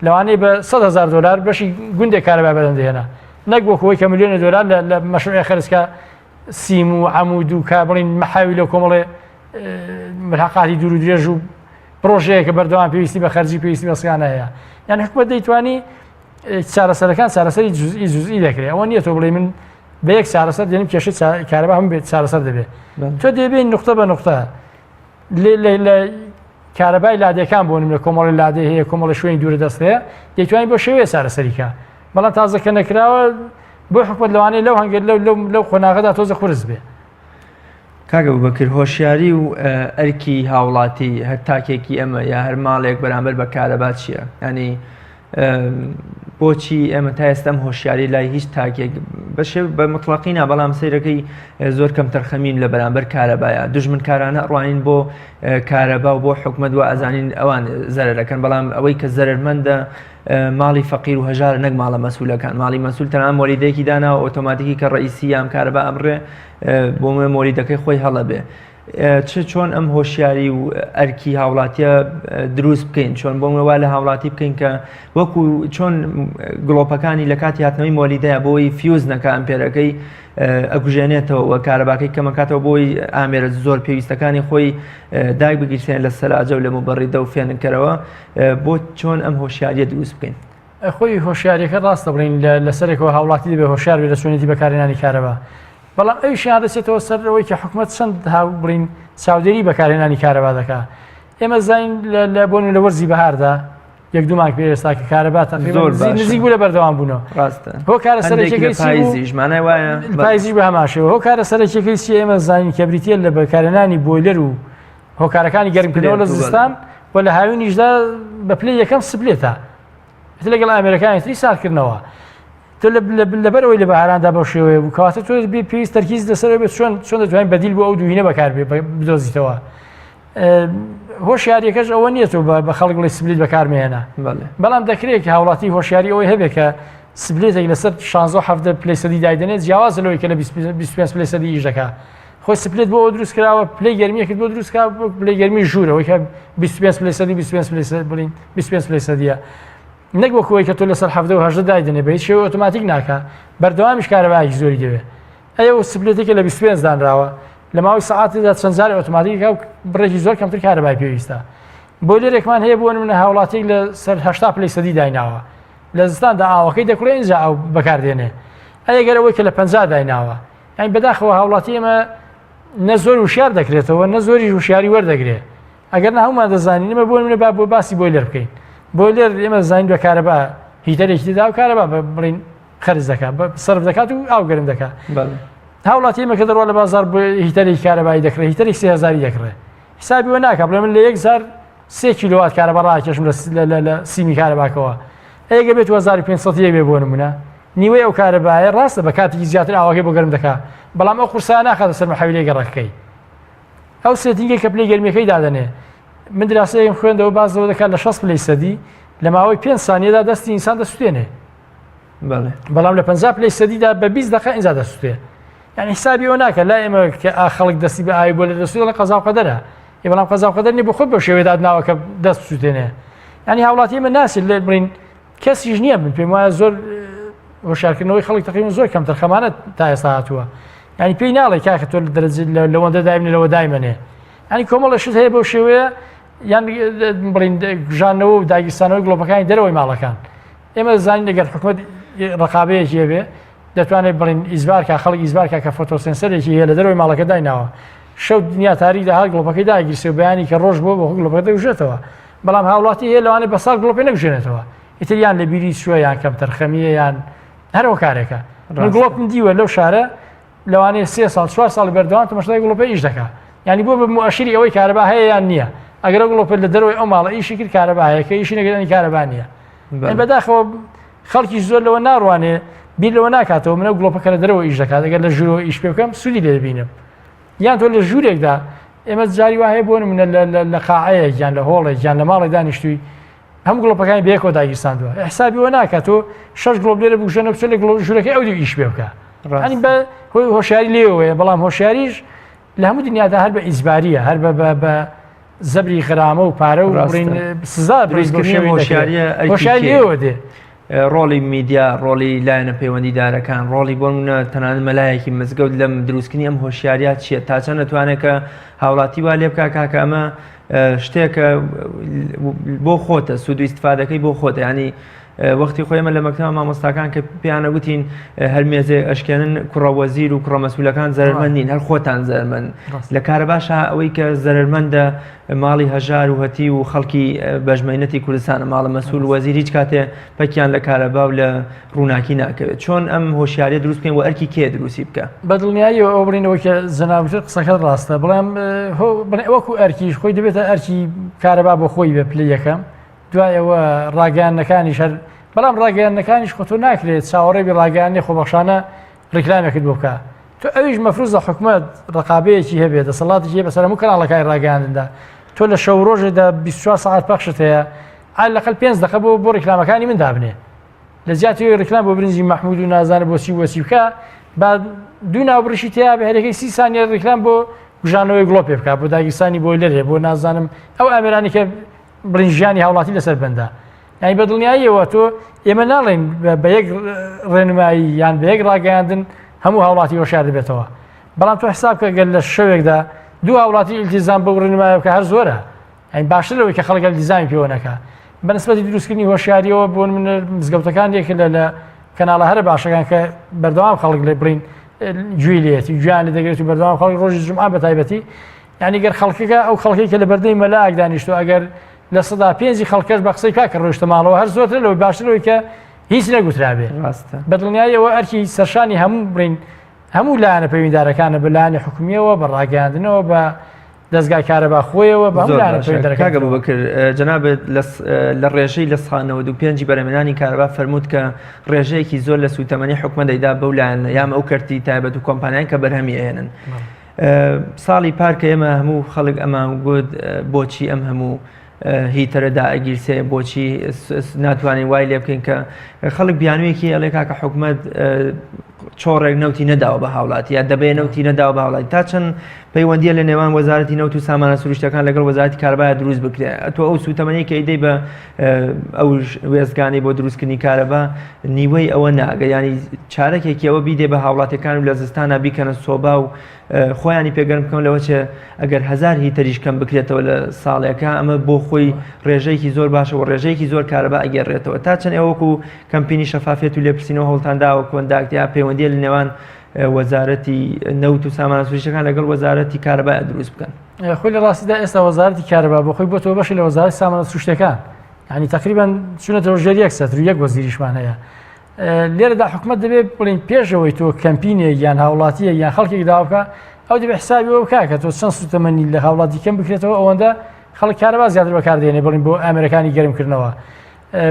لەوانەیە بە 100,000 دلار بەشی گوندێک کارەبای بەدەم دێنە نەک وەکەوەی کە ملیۆنە دۆلار لە مەشروعی خەرجکە سیم و عەمود و کا بڵین مەحاوی لە کۆمەڵێ ملحقاتی دوور و درێژ و پرۆژەیە کە بەردەوام پێویستی بە خەرجی پێویستی بە سیانە هەیە یعنی حکومەت دەیتوانی چارەسەرەکان چارەسەری جزئی دەکرێت ئەوە نییە تۆ بڵێ من بە یەک چارەسەر دێنم کێشەی کارەبا هەموو بێت چارەسەر دەبێت تۆ دەبێت نقطە بە نقطە لە کارەبای لادەکان بۆ نمونە کۆمەڵی لادێ هەیە کۆمەڵی شوێنی دوورە دەست هەیە دەیتوانی بۆ شێوەیە چارەسەریکە بەڵام تازەکە نەکراوە بۆ حکومەت لەوانەیە لەو هەنگێت لەو خۆناغەدا تۆزە قورس بێ کاگە بوبەکر هۆشیاری و ئەرکی هاوڵاتی هەر تاکێکی ئەمە یا هەر ماڵێک بەرامبەر بە کارەبا چییە ینی بۆچی ئێمە تا ئێستا هۆشیاری لای هیچ تاکێک بە مطلقینە بەڵام سەیرەکەی زۆر کەم تەرخەمین لە بەرامبەر کارەبایە دژمنکارانە ڕوانین بۆ کارەبا و بۆ حکومەت و ئەزانین ئەوان زەرەکەن بەڵام ئەوەی کە زەرمەندە ماڵی فەقیر و هەژار نەک ماڵە مەسوولەکان ماڵی مەسوول تەنان مۆریدەیەکی دانا و ئۆتۆماتیکی کە ڕئیسی یام کارەبا ئەمڕێ بۆ مۆریدەکەی خۆی هەڵە بێ چۆن ئەم هۆشیاری و ئەرکی هاوڵاتیە دروست بکەین چۆن بۆ وا لە هاوڵاتی بکەین کە وەکو چۆن گڵۆپەکانی لە کاتی هاتنەوەی مۆلیدەیە بۆی فیوز نەکە ئەمپێرەکەی ئەگوژێنێتەوە کارەباکەی کەمەکاتەوە بۆی ئامێرە زۆر پێویستەکانی خۆی دایک بگیرسێن لە سەلاجە و لە موبەڕیدە و فێنکەرەوە بۆ چۆن ئەم هۆشیاریە دروست بکەین خۆی هۆشیاریەکە ڕاستە بڵین لەسەرێکەوە هاوڵاتی دەبێ هۆشیار بێ لە سوێنێتی بەکارهێنانی کارەبا بەڵام ئەویشیان دەچێتەوە سەرەوەی کە حکومەت چەند بڵین چاودێری بەکارهێنانی کارەبا دەکات ئێمە زین لە بۆن لە وەرزی بەهاردا یەک دوو مانگ پێ ئێستا کە کارەبا نزیک بوو لە بەردەوام بوونەوە ڕاستە هۆ کارە سەرەکیەکەی ژمانای وایە پاییزیش بە هەماشەوە هۆ کارە سەرەکیەکەی چی ئێمە زانین کە بریتە لە بەکارهێنانی بۆیلەر و هۆکارەکانی گەرمکردنەوە لە زستان و لە هاوینیشدا بە پلەی یەکەم سبلێتە لەگەڵ ئامێرەکانی تری ساردکردنەوە تۆ لەبەرەوەی لە بەهاراندا بەو شێوەیە بوو کەواتە تۆ پێویست تەرکیز لەسەر بێت چۆن دەتوانین بەدیل بۆ ئەو دووهینە بەکار بدۆزیتەوە هۆشیاریەکەش ئەوە نییە تۆ بە خەڵک بڵێ سبلێت بەکارمێنە بەڵام دەکرێت کە هاوڵاتی هۆشیاری ئەوەی هەبێت کە سبلێتێک لەسەر 16 پلەی سەدی دایدەنێت جیاواز لەوەی کە لە 25 پلەی سەدی ئیش دەکات خۆی سپلێت بۆ دروست کراوە پلەی گەرمیەکەت بۆ دروست پلەی گەرمی ژوورەوەی کە 25 پلەی سەدی 25 پلەی سەدیە نەک وەکوەوەی کە تۆ لەسەر 17 دایدنێ بە هیچ شێوە ئۆتۆماتیک ناکات بەردەوامیش کارەبایەکی زۆری دەوێت ئەوە سپلێتێکە لە 25 دانراوە لە ماوەی سەعاتێکدا چەند جار ئۆتۆماتیکا و بڕێکی زۆر کەمتر کارەبای پێویستە بۆیلەرێکمان هەیە بۆ نمونە هاوڵاتێک لە سەر 80 پلەی سەدی دایناوە لە زستاندا ئاوەکەی دەکوڵێ ئینجا ئەو بەکاردێنێ ئەگەر ئەوەی کە لە 50 دایناوە یعنی بەداخەوە هاوڵاتی ئێمە نە زۆر وشیار دەکرێتەوە نە زۆری وشیاری وەردەگرێت ئەگەر نە هەمومان دەزانین ئێمە بۆ نمونە بۆ باسی بۆیلەر بکەین بۆیلەر ئێمە دەزانین بە کارەبا هیتەرێکی دا و کارەبا بڵین خەرج دەکات سەرف دەکات و ئاو گەرم دەکات هاوڵاتی ئێمە کە دەڕوا لە بازار بۆ هیتەرێکی کارەبایی دەکرێت هیتەرێک 3000 دەکرێت حسابی وە ناکات بڵێ من لە 1000 3 کیلووات کارەبا ڕاکێشم لە سیمی کارەباکەوە ئەگە بێت 1500 بێ بۆ نمونە نیوەی ئەو کارەبایە ڕاستە بە کاتێکی زیاتر ئاوەکەی بۆ گەرم دەکات بەڵام ئەو قورسانە ناخاتە سەر مەحەویلەی گەڕەکەی ئەو سێتینگی کە پلەی گەرمیەکەی دادەنێ من دراسەیەم خوێندەوە بازەوە دەکات لە 6 پلەی سەدی لە ماوەی 5 سانیەدا دەستی ئینسان دەسووتێنێ بەڵام لە 50 پلەی سەدیدا بە 20 دقیقە ئینجا دەسووتێ یعنی حسابی ئەوە ناکە لا ئێمە کە خەڵک دەستی بە ئاوی بۆ لە دەسووتێ لە قەزا و قەدەرە بەڵام قەزا و قەدەر نیە بۆ خۆت بەو شێوەیەدا ناوە کە دەست بسووتێنێ ینی هاوڵاتی ئێمە ناسی لێ بڕین کەسیش نییە من پێم وایە زۆر هۆشیارکردنەوەی خەڵک تقریبا زۆر کەم تەرخەمانە تا ئێستا هاتووە ینی پێی ناڵێ کاکە تۆ لەوەندە دایمنێ لەوە دایمەنێ ینی کۆمەڵە شت هەیە بەو شێوەیە یان بڵین گژانەوە و داگیرستانەوەی گڵۆپەکانی دەرەوەی ماڵەکان ئێمە دەزانین ئەگەر حکومەت ڕقابەیەکی هەبێ دەتوانێت بڵین ئیزبارکە خەڵک ئیزبارکە کە فۆتۆسنسەرێکی هەیە لە دەرەوەی ماڵەکە دایناوە شەو دنیا تاریکدا هەر گڵۆپەکەی داگیرسێ و بەیانی کە ڕۆژ بۆ گڵۆپەکە دەژێتەوە بەڵام هاوڵاتی هەیە لەوانێ بە ساڵ گڵۆپی نەگژێنێتەوە ئیتر یان لە بیری سوێ یان کەم تەرخەمیە یان هەرەوە کارێکە من گڵۆپم دیوە لەو شارە لەوانەیە 3 ساڵ 4 ساڵ بەردەوام تەماشای گڵۆپی ئیش دەکات ینی بۆ بە مؤشری ئەوەی کارەبا هەیە یان نییە ئەگەر گڵۆپی لە دەرەوەی ئەو ماڵە ئیشی کرد کارەبا هەیە کە ئیشی نەکردنی کارەبا نییە بەداخەوە خەڵکی زۆر لەوە ناڕوانێ بیر لەوە ناکاتەوە منە گڵۆپەکە لە دەرەوە ئیش دەکات ئەگەر لە ژوورەوە ئیش پێ بکەم سوودی لێ دەبینم یان تۆ لە ژوورێکدا ئێمە جاری وایە بۆ نمونە لە قاعەیەک یان لە هۆڵێک یان لە ماڵی دانیشتووی هەم گڵۆپەکانی بەیەکەوە داگیرساندووە حسابی وە ناکات تۆ 6 گڵۆپ لێرە بگوژێنە بچێت لە ژوورەکەی ئەو ئیش پێ بکە ینی بە هۆی هۆشیاری لێوەیە بەڵام هۆشیاریش لە هەموو دنیادا هەر بە ئیجباریە هەر بە زەبری غرامە و پارە و سزا هۆشیاری لێوە دێ ڕۆڵی میدیا ڕۆڵی لایەنە پەیوەندیدارەکان ڕۆڵی بۆ منە تەنانەت مەلایەکی مزگەوت لەم دروستکردنی ئەم هۆشیاریات چییە تا چەند دەتوانێت کە هاوڵاتی وا لێ بکە کاکە ئەمە شتێکە بۆ خۆتە سوود و ئیستیفادەکەی بۆ خۆتە ینی وەختی خۆیمە لە مەکتەبە مامۆستاکان کە پێیانە گوتین هەر مێزێ ئەشکێنن کوڕەوەزیر و کوڕەمەسئولەکان زەرمەند نین هەر خۆتان زەرمەند لە کارەباشە ئەوەی کە زەرمەندە ماڵی هەژار و هەتی و خەڵکی بەژمەینەتی کوردستانە ماڵە مەسئول وەزیر هیچ کاتێ پەکیان لە کارەبا و لە ڕووناکی ناکەوێت چۆن ئەم هۆشیاریە دروست بکەین و ئەرکی کێ دروستی بکە بەدڵنیایی ئەو بڕینەوە کە جەنابتر قسەکەت ڕاستە بەڵام وەکو ئەرکیش خۆی دەبێتە ئەرکی کارەبا بۆ خۆی بە پلەی یەکەم دوایەوە ڕاگەیاندنەکانیش هەر بەڵام ڕاگەیاندنەکانیش خۆ تۆ ناکرێت چاوەڕێبی ڕاگەیاندنی خۆبەخشانە ڕیکلامێکت بۆ بکە تۆ ئەویش مەفروضە حکومەت ڕقابەیەکی هەبێت دەسەڵاتێکی هەیە بەسەر هەموو کەناڵەکانی ڕاگەیاندندا تۆ لە شەو ڕۆژێدا 24 ساعت پەخشت هەیە لەقل 5 دقە بۆ ڕیکلامەکانی من دابنێ لە زیاتر ڕیکلام بۆ برنجی مەحموود و نازانە بۆچی وەچی بکە با دوو ناوبڕشی تیا بە هەرێکەی 30 سانیە ڕیکلام بۆ بژانەوەی گڵۆ پێ بکە بۆ داگیرسانی بۆ لەرێ بۆ نازانم ئەو ئامێرانی کە برنجیانی هاوڵاتی لەسەر بندا یعنی بەدڵنیاییەوە تۆ ئێمە ناڵێن بە یەک ڕێنمایی یان بە یەک ڕاگەیاندن هەموو هاوڵاتی هۆشیار دەبێتەوە بەڵام تۆ حساب کە گەر لە شەوێکدا دوو هاوڵاتی ئیلتیزام بە ڕێنمایە بکە هەر زۆرە ئەین باشتر لەوەی کە خەڵک ئیلتیزامی پێوە نەکا بەنسبەتی دروستکردنی هۆشیاریەوە بۆ من مزگەوتەکان یەکە لە کەناڵە هەرە باشەکان کە بەردەوام خەڵک لێ بڕین گوێی لێتی گویان لێ دەگرێت و بەردەوام خەڵک ڕۆژی جومعە بە تایبەتی یعنی گەر خەڵکەکە ئەو خەڵکی کە لە بەردەی مەلاک دانیشتو ئەگەر لە سەدا پێنجی خەڵکەش بە قسەی کاکە ڕۆیشتە ماڵەوە هەر زۆرتر لەوەی باشترەوەی کە هیچ نەگوترابێ بەدڵنیاییەوە ئەرکی سەرشانی هەموو بڕین هەموو لایەنە پەیوەندیدارەکانە بە لایەنی حکومیەوە بە ڕاگەیاندنەوە بە دەستگای کارەبا خۆیەوە بە هەموو لایەنە پەیوەندیدارەکان بکرد جەنابێت لە ڕێژەی لە 95 بەرهەمهێنانی کارەبا فەرمووت کە ڕێژەیەکی زۆر لە سوتەمەنی حکومەت دەیدا بەو لایەنە یام ئەو کەرتی تایبەت و کۆمپانیان کە بەرهەمی ئێنن ساڵی پارکە ئێمە هەموو خەڵک ئەمان گوت بۆچی ئەم هەموو هیتەرەدا ئەگیرسێ بۆچی ناتوانین وای لێ بکەین کە خەڵک بیانوویەکی ئەڵێ کاکە حکومەت چۆڕێک نەوتی نەداوە بە هاوڵاتی یا دەبێ نەوتی نەداوە بە هاوڵاتی تا چەند پەیوەندیە لە نێوان وەزارەتی نەوت و سامانە سروشتەکان لەگەڵ وەزارەتی کارەبا دروست بکرێت تۆ ئەو سوتەمەنی کە ئیدەی بە ئەو وێستگانی بۆ دروستکردنی کارەبا نیوەی ئەوە ناگە ینی چارەکێکی ئەوە بیدێ بە هاوڵاتەکان و لە زستانە بیکەنە سۆبا و خۆیانی پێگەرم بکەن لەوە چێ ئەگەر 1000 هیتەریش کەم بکرێتەوە لە ساڵێکە ئەمە بۆ خۆی ڕێژەیەکی زۆر باشە و ڕێژەیەکی زۆر کارەبا ئەگەڕێتەوە تا چەند ئێوەکو کەمپینی شەفافێت و لێپرسینەوە هەوڵتان داوە کۆنداکتیا پەیوەندیە لە نێوان وەزارەتی نەوت و سامانە سروشتەکان لەگەڵ وەزارەتی کارەبا دروست بکەن خۆی لە ڕاستیدا ئێستا وەزارەتی کارەبا بۆ خۆی بۆتەوە بەشی لە وەزارەتی سامانە سروشتەکان ینی تقریبا چونەتەوە ژێر یەک سەتر و یەک وەزیریشمان هەیە لێرەدا حکومەت دەبێت بڵین پێشەوەی تۆ کەمپینێک یان هاوڵاتیە یان خەڵکێک داوکە ئەو دەبێت حسابیەوە بکە کە تۆ چەند سوتەمەنی لە هاوڵاتی کەم بکرێتەوە ئەوەندە خەڵک کارەبا زیاتر بەکاردێنێ بڵین بۆ ئامێرەکانی گەرمکردنەوە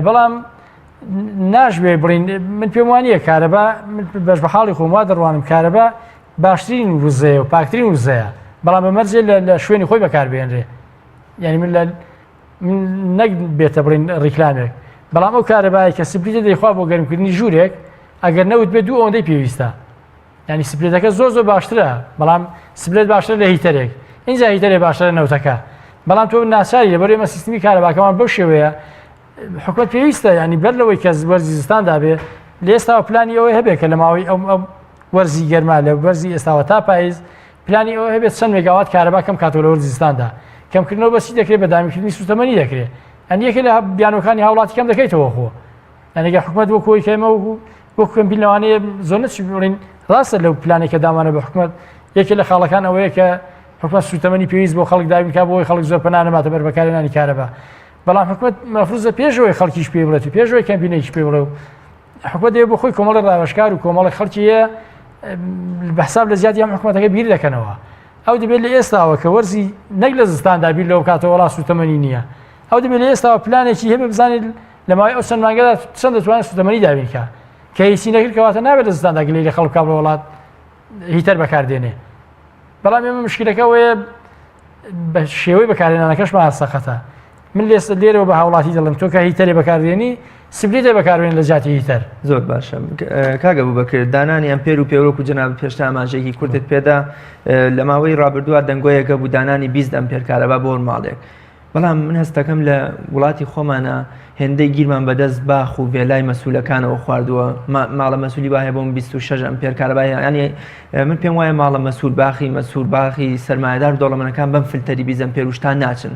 بەڵام ناژوێ بڵین من پێم وانییە کارەبا بەش بە حاڵی خۆم وا دەڕوانم کارەبا باشترین وزەیە و پاکترین وزەیە بەڵام بەمەرجێ لە شوێنی خۆی بەکاربێنرێ یعنی من نەک بێتە بڕین ڕیکلامێک بەڵام ئەو کارەبایی کە سپلیتە دەیخوا بۆ گەرمکردنی ژوورێک ئەگەر نەوت بێت دوو ئەوەندەی پێویستە ینی سپلێتەکە زۆر باشترە بەڵام سپلێت باشتر لە هیتەرێک اینجا هیتەرێک باشترە نەوتەکە بەڵام تۆ ناچاری لەبەر ئێمە سیستمی کارەباکەمان بەو شێوەیە حکومەت پێویستە ینی بەر لەوەی کە وەرزی زستاندا بێ لە ئێستا پلانی ئەوەی هەبێت کە لە ماوەی ئەو وەرزی گەرما لە وەرزی ئێستاوە تا پاییز پلانی ئەوە هەبێت چەند مێگاوات کارەبا کەم کاتەوە لە وەرزی زستاندا کەمکردنەوە بەچی دەکرێت بە دامیکردنی سوتەمەنی دەکرێت ئەن یەکێ لە بیانەکانی هاوڵاتی کەم دەکەیتەوە خۆ ئەنێگە حکومەت بۆ کۆی کەمە بۆ کەمپین لەوانەیە زۆر نەچی بڵین ڕاستە لەو پلانێکە دامانە بە حکومەت یەکێ لە خاڵەکان ئەوەیە کە حکومەت سوتەمەنی پێویست بۆ خەڵک دابین کا بۆی خەڵک زۆر پەنا نەماتە بەر بەکارهێنانی کارەبا بەڵام حکومەت مەفروضە پێشەوەی خەڵکیش پێ بڵێت و پێشەوەی کەمپینێکیش پێ بڵێ و حکومەت دەبێت بۆ خۆی کۆمەڵی ڕاوێژکار و کۆمەڵی خەڵکیە بەحساب لە زیادی ئەم حکومەتەکە بیر دەکەنەوە ئەو دەبێت لە ئێستاوە کە وەرزی نەک لە زستاندا بیر لەو کاتەوە وڵات سوتەمەنی نییە ئەو دەبێت لە ئێستاوە پلانێکی هەبێت بزانێت لە ماوەی ئەو چەند مانگەدا چەند دەتوانێت سوتەمەنی دابینکە کە هیچی نەکرد کەواتە نابێت لە زستاندا گلەی لە خەڵک کابرا وڵات هیتەر بەکاردێنێ بەڵام ئێمە مشکلەکە ئەوەیە بە شێوەی بەکارهێنانەکەشمان سەخەتە من لێرەوە بە هاوڵاتی دەڵم تۆ کە هیتەرێ بەکاردێنی سپلیتە بەکاربێن لە جاتی هیتەر زۆر باشە کاگە بوو بەکرد دانانی ئەم پێر و پێوەکو جەناب پێشتا ئاماژەیەکی کورتت پێدا لە ماوەی ڕابردووە دەنگۆیەکە بوو دانانی 20 ئەمپێر کارەبا بۆ ماڵێک بەڵام من هەستەکەم لە وڵاتی خۆمانە هێندەی گیرمان بەدەست باخ و وێلای مەسوولەکانەوە خواردووە ماڵە مەسوولی وایە بۆم 26 ئەمپێر کارەبای ینی من پێم وایە ماڵە مەسوول باخی سەرمایه‌دار و دەوڵەمەندەکان بەم فلتەری 20 ئەمپێر وشتان ناچن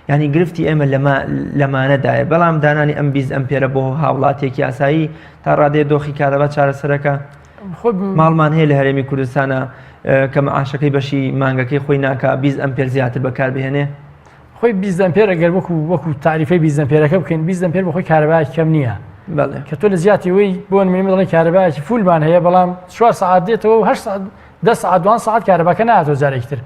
ینی گرفتی ئێمە لەمانەدایە بەڵام دانانی ئەم 20 ئەمپێرە بۆ هاوڵاتێکی یاسایی تا ڕادەیە دۆخی کارەبا چارەسەرەکە ماڵمان هەیە لە هەرێمی کوردستانە کە مەعاشەکەی بەشی مانگەکەی خۆی ناکە 20 ئەمپێر زیاتر بەکاربهێنێ خۆی 20 ئەمپێر ئەگەر وەکو تعریفەی 20 ئەمپێرەکە بکەین 20 ئەمپێر بە خۆی کارەبایەکی کەم نییە کە تۆ لە زیاتیەوەی بۆ نمونە دەڵێن کارەبایەکی فولمان هەیە بەڵام 4 ساعت دێتەوە و 8 ساعت 10 ساعت 2 ساعت کارەباکە نهاتەوە جارێکتر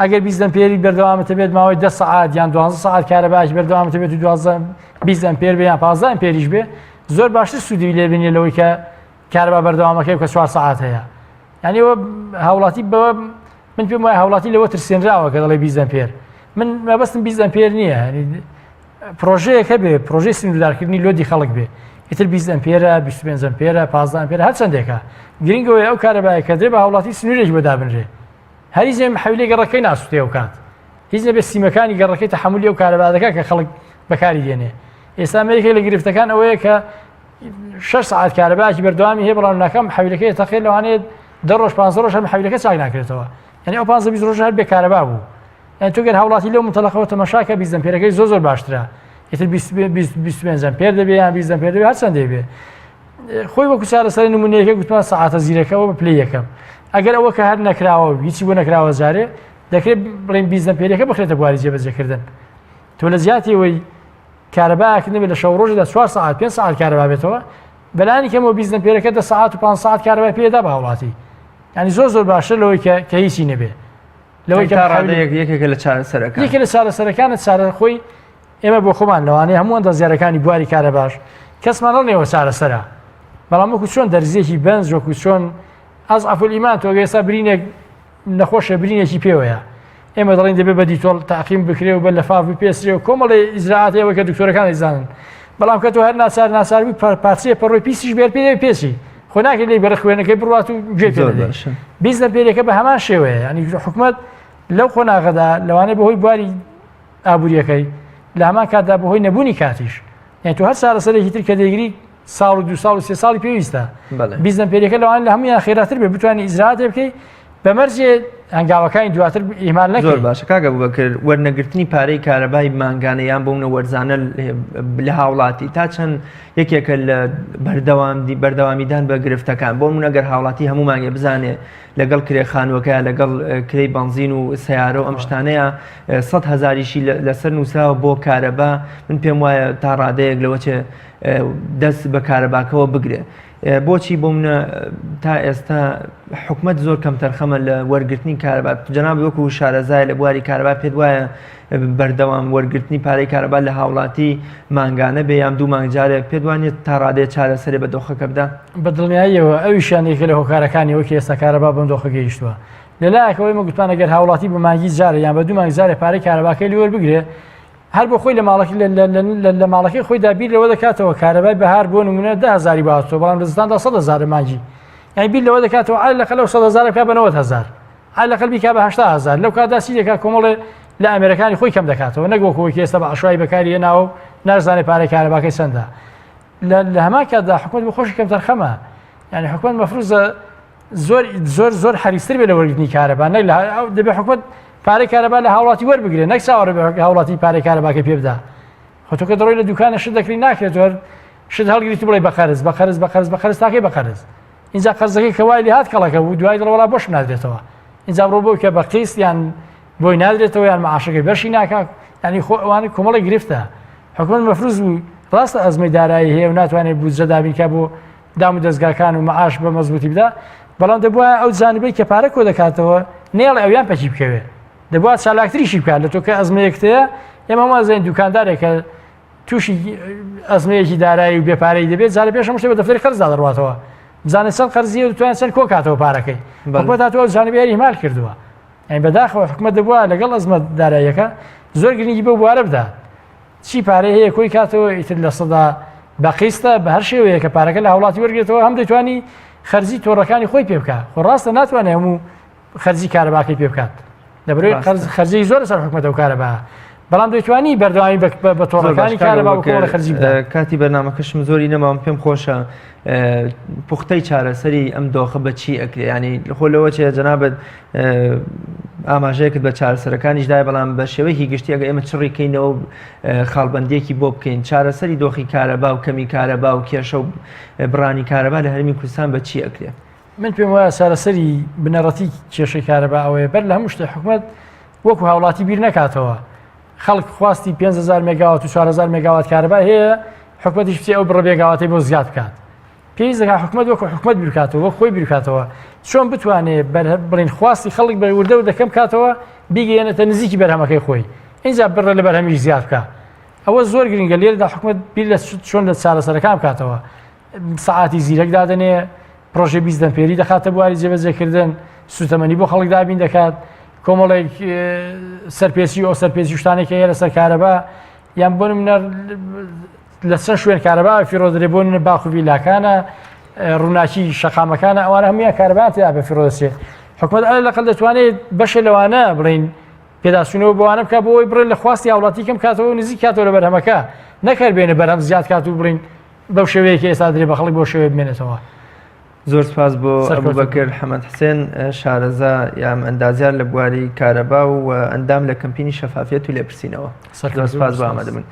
ئەگەر 20 ئەمپێری بەردەوامەتە بێت ماوەی 10 ساعت یان 12 ساعت کارەبایەکی بەردەوامەتە بێت و 20 ئەمپێر بێ یان 15 ئەمپێریش بێ زۆر باشتر سوودی لێ بینێ لەوەی کە کارەبا بەردەوامەکەی کە 4 ساعت هەیە یعنی ئەوە هاوڵاتی بەوە من پێم وایە هاوڵاتی لەوە ترسێنراوە کە دەڵێ 20 ئەمپێر من مەبەستم 20 ئەمپێر نییە پرۆژەیەکە بێ پرۆژەی سنووردارکردنی لۆدی خەڵک بێ ئیتر 20 ئەمپێرە 25 ئەمپێرە 15 ئەمپێرە هەر چەندێکە گرنگەوەی ئەو کارەبایە کە درێ بە هاوڵاتی سنوورێکی بۆ دابنرێ هەر هیچ محەولەی گەڕەکەی ناسووتێ ئەو کات هیچ نەبێت سیمەکانی گەڕەکەی تەحمولی ئەو کارەبا دەکات کە خەڵک بەکاری دێنێ ئێستا یەکێک لە گرفتەکان ئەوەیە کە 6 ساعت کارەبایەکی بەردەوامی هەیە بەڵام ناکەم محەولەکەی تەخێت لەوانەیە 10 ڕۆژ 15 ڕۆژ هەر محەولەکە چاک ناکرێتەوە یعنی ئەو 15 ڕۆژ هەر بێ کارەبا بوو یعنی تۆ گەر هاوڵاتی لەو متەلەقەوە تەماشاکە 20 ئەمپێرەکەی زۆر باشترە ئیتر 25 ئەمپێر دەبێ یان 20 ئەمپێر دەبێ هەر چەند دەبێ خۆی وەکو چارەسەری نمونەیەکە گوتمان ساعاتە زیرەکەەوە بە پلەی یەکەم ئەگەر ئەوە کە هەر نەکراوە هیچی بۆ نەکراوە جارێ دەکرێت بڵێن 20 ئەمپێرەکە بخرێتە بواری جێبەجێکردن تۆ لە زیاتیەوەی کارەبایەکردن بێت لە شەو ڕۆژێدا 4 ساعت 5 ساعت کارەبا بێتەوە بەلانی کەمەوە 20 ئەمپێرەکە 10 ساعت و 5 ساعت کارەبای پێدا بە هاوڵاتی ینی زۆر باشتر لەوەی کە هیچی نەبێ لەوەی یەکێکە لە چارەسەرەکان یەکێک لە چارەسەرەکانت چارە خۆی ئێمە بۆ خۆمان لەوانەیە هەموو ئەندازیارەکانی بواری کارە باش کەسمان نەڵێەوە چارەسەرە بەڵام وەکو چۆن دەرزیەکی بەنج وەکو چۆن ئەز ئەفولیمان تۆ ئێستا برینێک نەخۆشە برینێکی پێوەیە ئێمە دەڵێن دەبێت بە دیتۆڵ تاقیم بکرێ و بە لە فاوی پێسرێ و کۆمەڵی ئیجراعاتەوە کە دکتۆرەکان دەیزانن بەڵام کە تۆ هەر ناچار پارچەیە پەڕۆی پیسیش بێت پێ پێچی خۆ ناکرێت لێی بەرە خوێنەکەی بڕات و گوێ پێ بدەیت 20 ئەمپێرەکە بە هەمان شێوەیە ینی حکومەت لەو خۆناغەدا لەوانەیە بەهۆی بواری ئابوووریەکەی لە هەمان کاتدا بەهۆی نەبوونی کاتیش یعنی تۆ هەر چارەسەرێکی تر کە دەیگری ساڵ و 2 ساڵ و 3 ساڵی پێویستە 20 ئەمپێرەکە لەوانەیە لە هەمویان خێراتر بێ بتوانانی ئیجراعات بکەی بەمەرجێ هەنگاوەکانی دواتر ئیهمال نەکەی زۆر باشە کاکە بووبەکر وەرنەگرتنی پارەی کارەبای مانگانە یان بۆ منە وەرزانە لە هاوڵاتی تا چەند یەکێکە لە بەردەوامیدان بە گرفتەکان بۆ من ئەگەر هاوڵاتی هەموو مانگێ بزانێ لەگەڵ کرێخانوەکە لەگەڵ کرێی بنزین و سیارە و ئەم شتانەیە 100,000یشی لەسەر نووسراوە بۆ کارەبا من پێم وایە تا ڕادەیەک لەوەچێ دەست بە کارەباکەوە بگرێ بۆچی بۆ منە تا ئێستا حکومەت زۆر کەم تەرخەمە لە وەرگرتنی کارەبا جەناب وەکو شارەزای لە بواری کارەبا پێت وایە بەردەوام وەرگرتنی پارەی کارەبا لە هاوڵاتی مانگانە بێ یان 2 مانگ جارێک پێت وانێت تا ڕادەیە چارەسەرێ بە دۆخەکە بدا بە دڵنیاییەوە ئەویشانێکە لە هۆکارەکانی وەکی ئێستا کارەبا بەم دۆخە گەیشتووە لەلایەکەوەی مە گوتمان ئەگەر هاوڵاتی بە مانگی جارە یان بە 2 مانگ جارێ پارەی کارەباکەی لێوەربگرێ هەر بۆ خۆی لە ماڵەکەی خۆی دابیر لەوە دەکاتەوە کارەبای بەهار بۆ نمونە 10,000 باتەوە بەڵام لە زستاندا 100,000 مانگی یعنی بیر لەوە دەکاتەوە عەل لەقەل لەو 100,000 بکات بە 90,000 عەل لەقەل بیکات بە 80,000 لەو کاتدا چی دەکات کۆمەڵێ لە ئەمریکانی خۆی کەم دەکاتەوە نەک وەکەوەی ئێستا بە عەشوایی بەکاری هێناوە نازانێت پارەی کارەباکەی چەندە لە هەمان کاتدا حکومەت بە خۆشی کەم تەرخەمە یعنی حکومەت مەفروضە زۆر حریصتر بێ لە وەرگرتنی کارەبا نەک دەبێت حکومەت پارەی کارەبا لە هاوڵاتی وەربگرێت نەک چاوەڕێ بە هاوڵاتی پارەی کارەباکەی پێ بدات خۆتۆکە دەڕۆی لە دوکانە شت دەکری ناکرێت وەر شت هەڵگریت بڵێ بەقەرز تاکەی بەقەرز اینجا قەرزەکەی کەوای لێ هات کەڵەکە و دوای دڵوەڵا بۆش نادرێتەوە اینجا بڕۆ بۆ کە بە قیست یان بۆی نادرێتەوە یان معاشەکەی بەشی ناکات ینی خۆ ئەوانە کۆمەڵی گرفتە حکومەت مەفروض بوو ڕاستە ئەزمەی دارایی هەیە و ناتوانێت بودجە دابینکە بۆ دام و دەستگاکان و معاش بە مەزبوطی بدا بەڵام دەبووە ئەو جانبەی کە پارە کۆ دەکاتەوە نێڵێ ئەویان پەچی بکەوێت دەبووە چالاکتریشی بکات لە تۆ کە ئەزمەیەکتەیە ئێمە وازین دوکاندارێکە تووشی ئەزمەیەکی دارایی و بێپارەی دەبێت جارە پێشەم شتێ بە دەفتەری قەرزدا دەڕواتەوە بزانێت چەند قەرزیە و دەتوانێت چەند کۆکاتەوە پارەکەی حکومەت هاتووە جانبی ئیهمال کردووە یعنی بەداخەوە حکومەت دەبووە لەگەڵ ئەزمە داراییەکە زۆر گرنگی بە بوارە بدات چی پارەی هەیە کۆی کاتەوە ئیتر لە سەدا بە قیستە بە هەر شێوەیە کە پارەکە لە هاوڵاتی وەرگێتەوە هەم دەتوانی خەرجی تۆڕەکانی خۆی پێ بکات خۆ ڕاستە ناتوانێت هەموو خەرجی کارەباکەی پێ بکات دەبرێت خەرجی زۆر سەر حکومەتە و کارەبا بەڵام دەتوانی بەردەوامی بە تۆڕەکانی کارەبا و کۆمەڵە خەرجی بدات. کاتی بەرنامەکەشم زۆری نەماوە پێم خۆشە پوختەی چارەسەری ئەم دۆخە بە چی ئەکرێ، ینی لەخۆ لەوە چێ جەنابەت ئاماژەیەکت بە چارەسەرەکانیش دای، بەڵام بە شێوەیەکی گشتی ئەگە ئێمە چڕیکەینەوە خاڵبەندێکی بۆ بکەین چارەسەری دۆخی کارەبا و کەمی کارەبا و کێشە و بڕانی کارەبا لە هەرمی کوردستان بە چی ئەکرێ؟ من پێم وایە چارەسەری بنەڕەتی کێشەی کارەبا ئەوەیە بەر لە هەموو شتێ حکوومەت وەکو هاوڵاتی بیر نەکاتەوە. خەڵک خواستی 5,000 مێگاوات و 4,000 مێگاوات کارەبا هەیە، حکوومەتیش بچێ ئەو بڕە مێگاواتی بۆ زیاد بکات. پێویست دەکات حکوومەت وەکو حکوومەت بیر بکاتەوە، وەک خۆی بیر بکاتەوە. چۆن بتوانێت بڵین خواستی خەڵک بە وردە و دەکەم کاتەوە بیگەێنێتە نزیکی بەرهەمەکەی خۆی، اینجا بڕە لە بەرهەمیش زیاد بکات. ئەوە زۆر گرنگە لێرەدا حکوومەت بیر لە چۆن لە چارەسەرەکان بکاتەوە. سەعاتی زیرەک دادەنێ، پرۆژە 20 دەمپێری دەخاتە بواری جێبەجێکردن، سوتەمەنی بۆ خەڵک دابین دەکات، کۆمەڵێک سەرپێچی ئەو سەرپێچی شتانێکی هەیە لەسەر کارەبا، یان بۆ نمونە لە چەند شوێن کارەبا فیرۆدرێ بۆ نمونە باخ و ڤیلاکانە، ڕووناکی شەقامەکانە، ئەوانە هەموویان کارەبا تێدا بە فیرۆدەچێت. حکوومەت لەقل دەتوانێت بەشێ لەوانە بڵین پێداچوونەوە بۆوانە بکات بۆ ئەوی بڕێ لە خواستی هاوڵاتی کەم کاتەوە و نزیک کاتەوە لە بەرهەمەکە، نەکەر بێنە بەرهەم زیاد کات و بڵین بەو شێوەیەکی ئێستا درێ بە خەڵک بۆ شێوەیە بمێنێتەوە. زۆر سپاس بۆ ئەبوبەکر حەمەد حوسێن شارەزا یام ئەندازیار لە بواری کارەبا و ئەندام لە کەمپینی شەفافیەت و لێپرسینەوە. زۆر سپاس بۆ ئامادەبوون.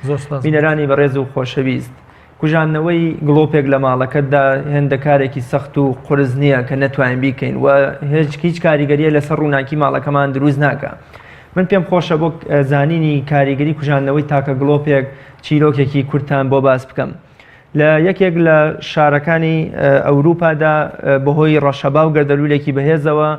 بینەرانی بەڕێز و خۆشەویست، کوژانەوەی گڵۆپێک لە ماڵەکەتدا هێندە کارێکی سەخت و قورس نییە کە نەتوانین بیکەین و هیچ کاریگەریە لەسەر ڕووناکی ماڵەکەمان دروست ناکە. من پێم خۆشە بۆ زانینی کاریگەری کوژانەوەی تاکە گڵۆپێک چیرۆکێکی کورتان بۆ باس بکەم. لە یەکێک لە شارەکانی ئەوروپادا بەهۆی ڕەشەبا و گەردەلوولێکی بەهێزەوە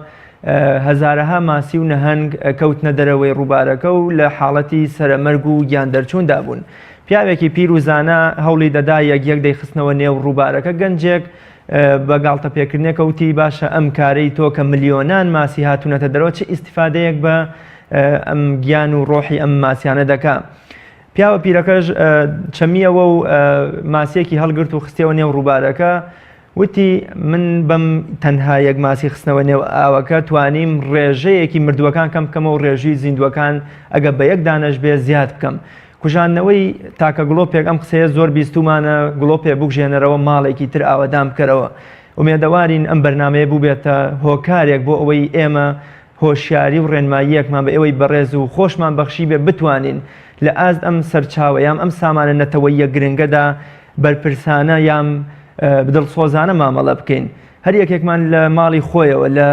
هەزارەها ماسی و نەهەنگ کەوتنە دەرەوەی ڕووبارەکە و لە حاڵەتی سەرەمەرگ و گیان دەرچووندا بوون. پیاوێکی پیر و زانە هەوڵی دەدا یەک دەیخستنەوە نێو ڕووبارەکە، گەنجێک بە گاڵتە پێکردنێکە وتی باشە ئەم کارەی تۆ کە ملیۆنان ماسی هاتوونەتە دەرەوە چه ئیستیفادەیەک بە ئەم گیان و ڕۆحی ئەم ماسیانە دەکا. پیاوە پیرەکەش چەمیەوە و ماسیەکی هەڵگرت و خستێەوە نێو ڕووبارەکە، وتی من بەم تەنها یەک ماسی خستنەوە نێو ئاوەکە توانیم ڕێژەیەکی مردووەکان کەم بکەمە و ڕێژی زیندوەکان ئەگە بە یەک دانەش بێ زیاد بکەم. کوژانەوەی تاکە گڵۆپێک ئەم قسەیە زۆر بیستومانە گڵۆپێ بگژێنەرەوە ماڵێکی تر ئاوەدام بکەرەوە. ئومێدەوارین ئەم بەرنامەیە بووبێتە هۆکارێک بۆ ئەوەی ئێمە هۆشیاری و ڕێنماییەکمان بە ئێوەی بەڕێز و خۆشمان بەخشی بێ بتوانین لە ئاست ئەم سەرچاوە یام ئەم سامانە نەتەوەیە گرنگەدا بەرپرسانە یام بدڵسۆزانە مامەڵە بکەین. هەر یەکێکمان لە ماڵی خۆیەوە لە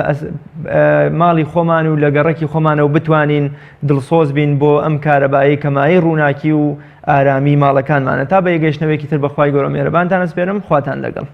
ماڵی خۆمان و لە گەڕەکی خۆمانەوە بتوانین دڵسۆز بین بۆ ئەم کارەبایی کەمایی ڕووناکی و ئارامی ماڵەکانمانە. تا بە یەگەشتنەوەیەکی تر بەخوای گەورە میهرەبانتان ئەسپێرم، خواتان لەگەڵ.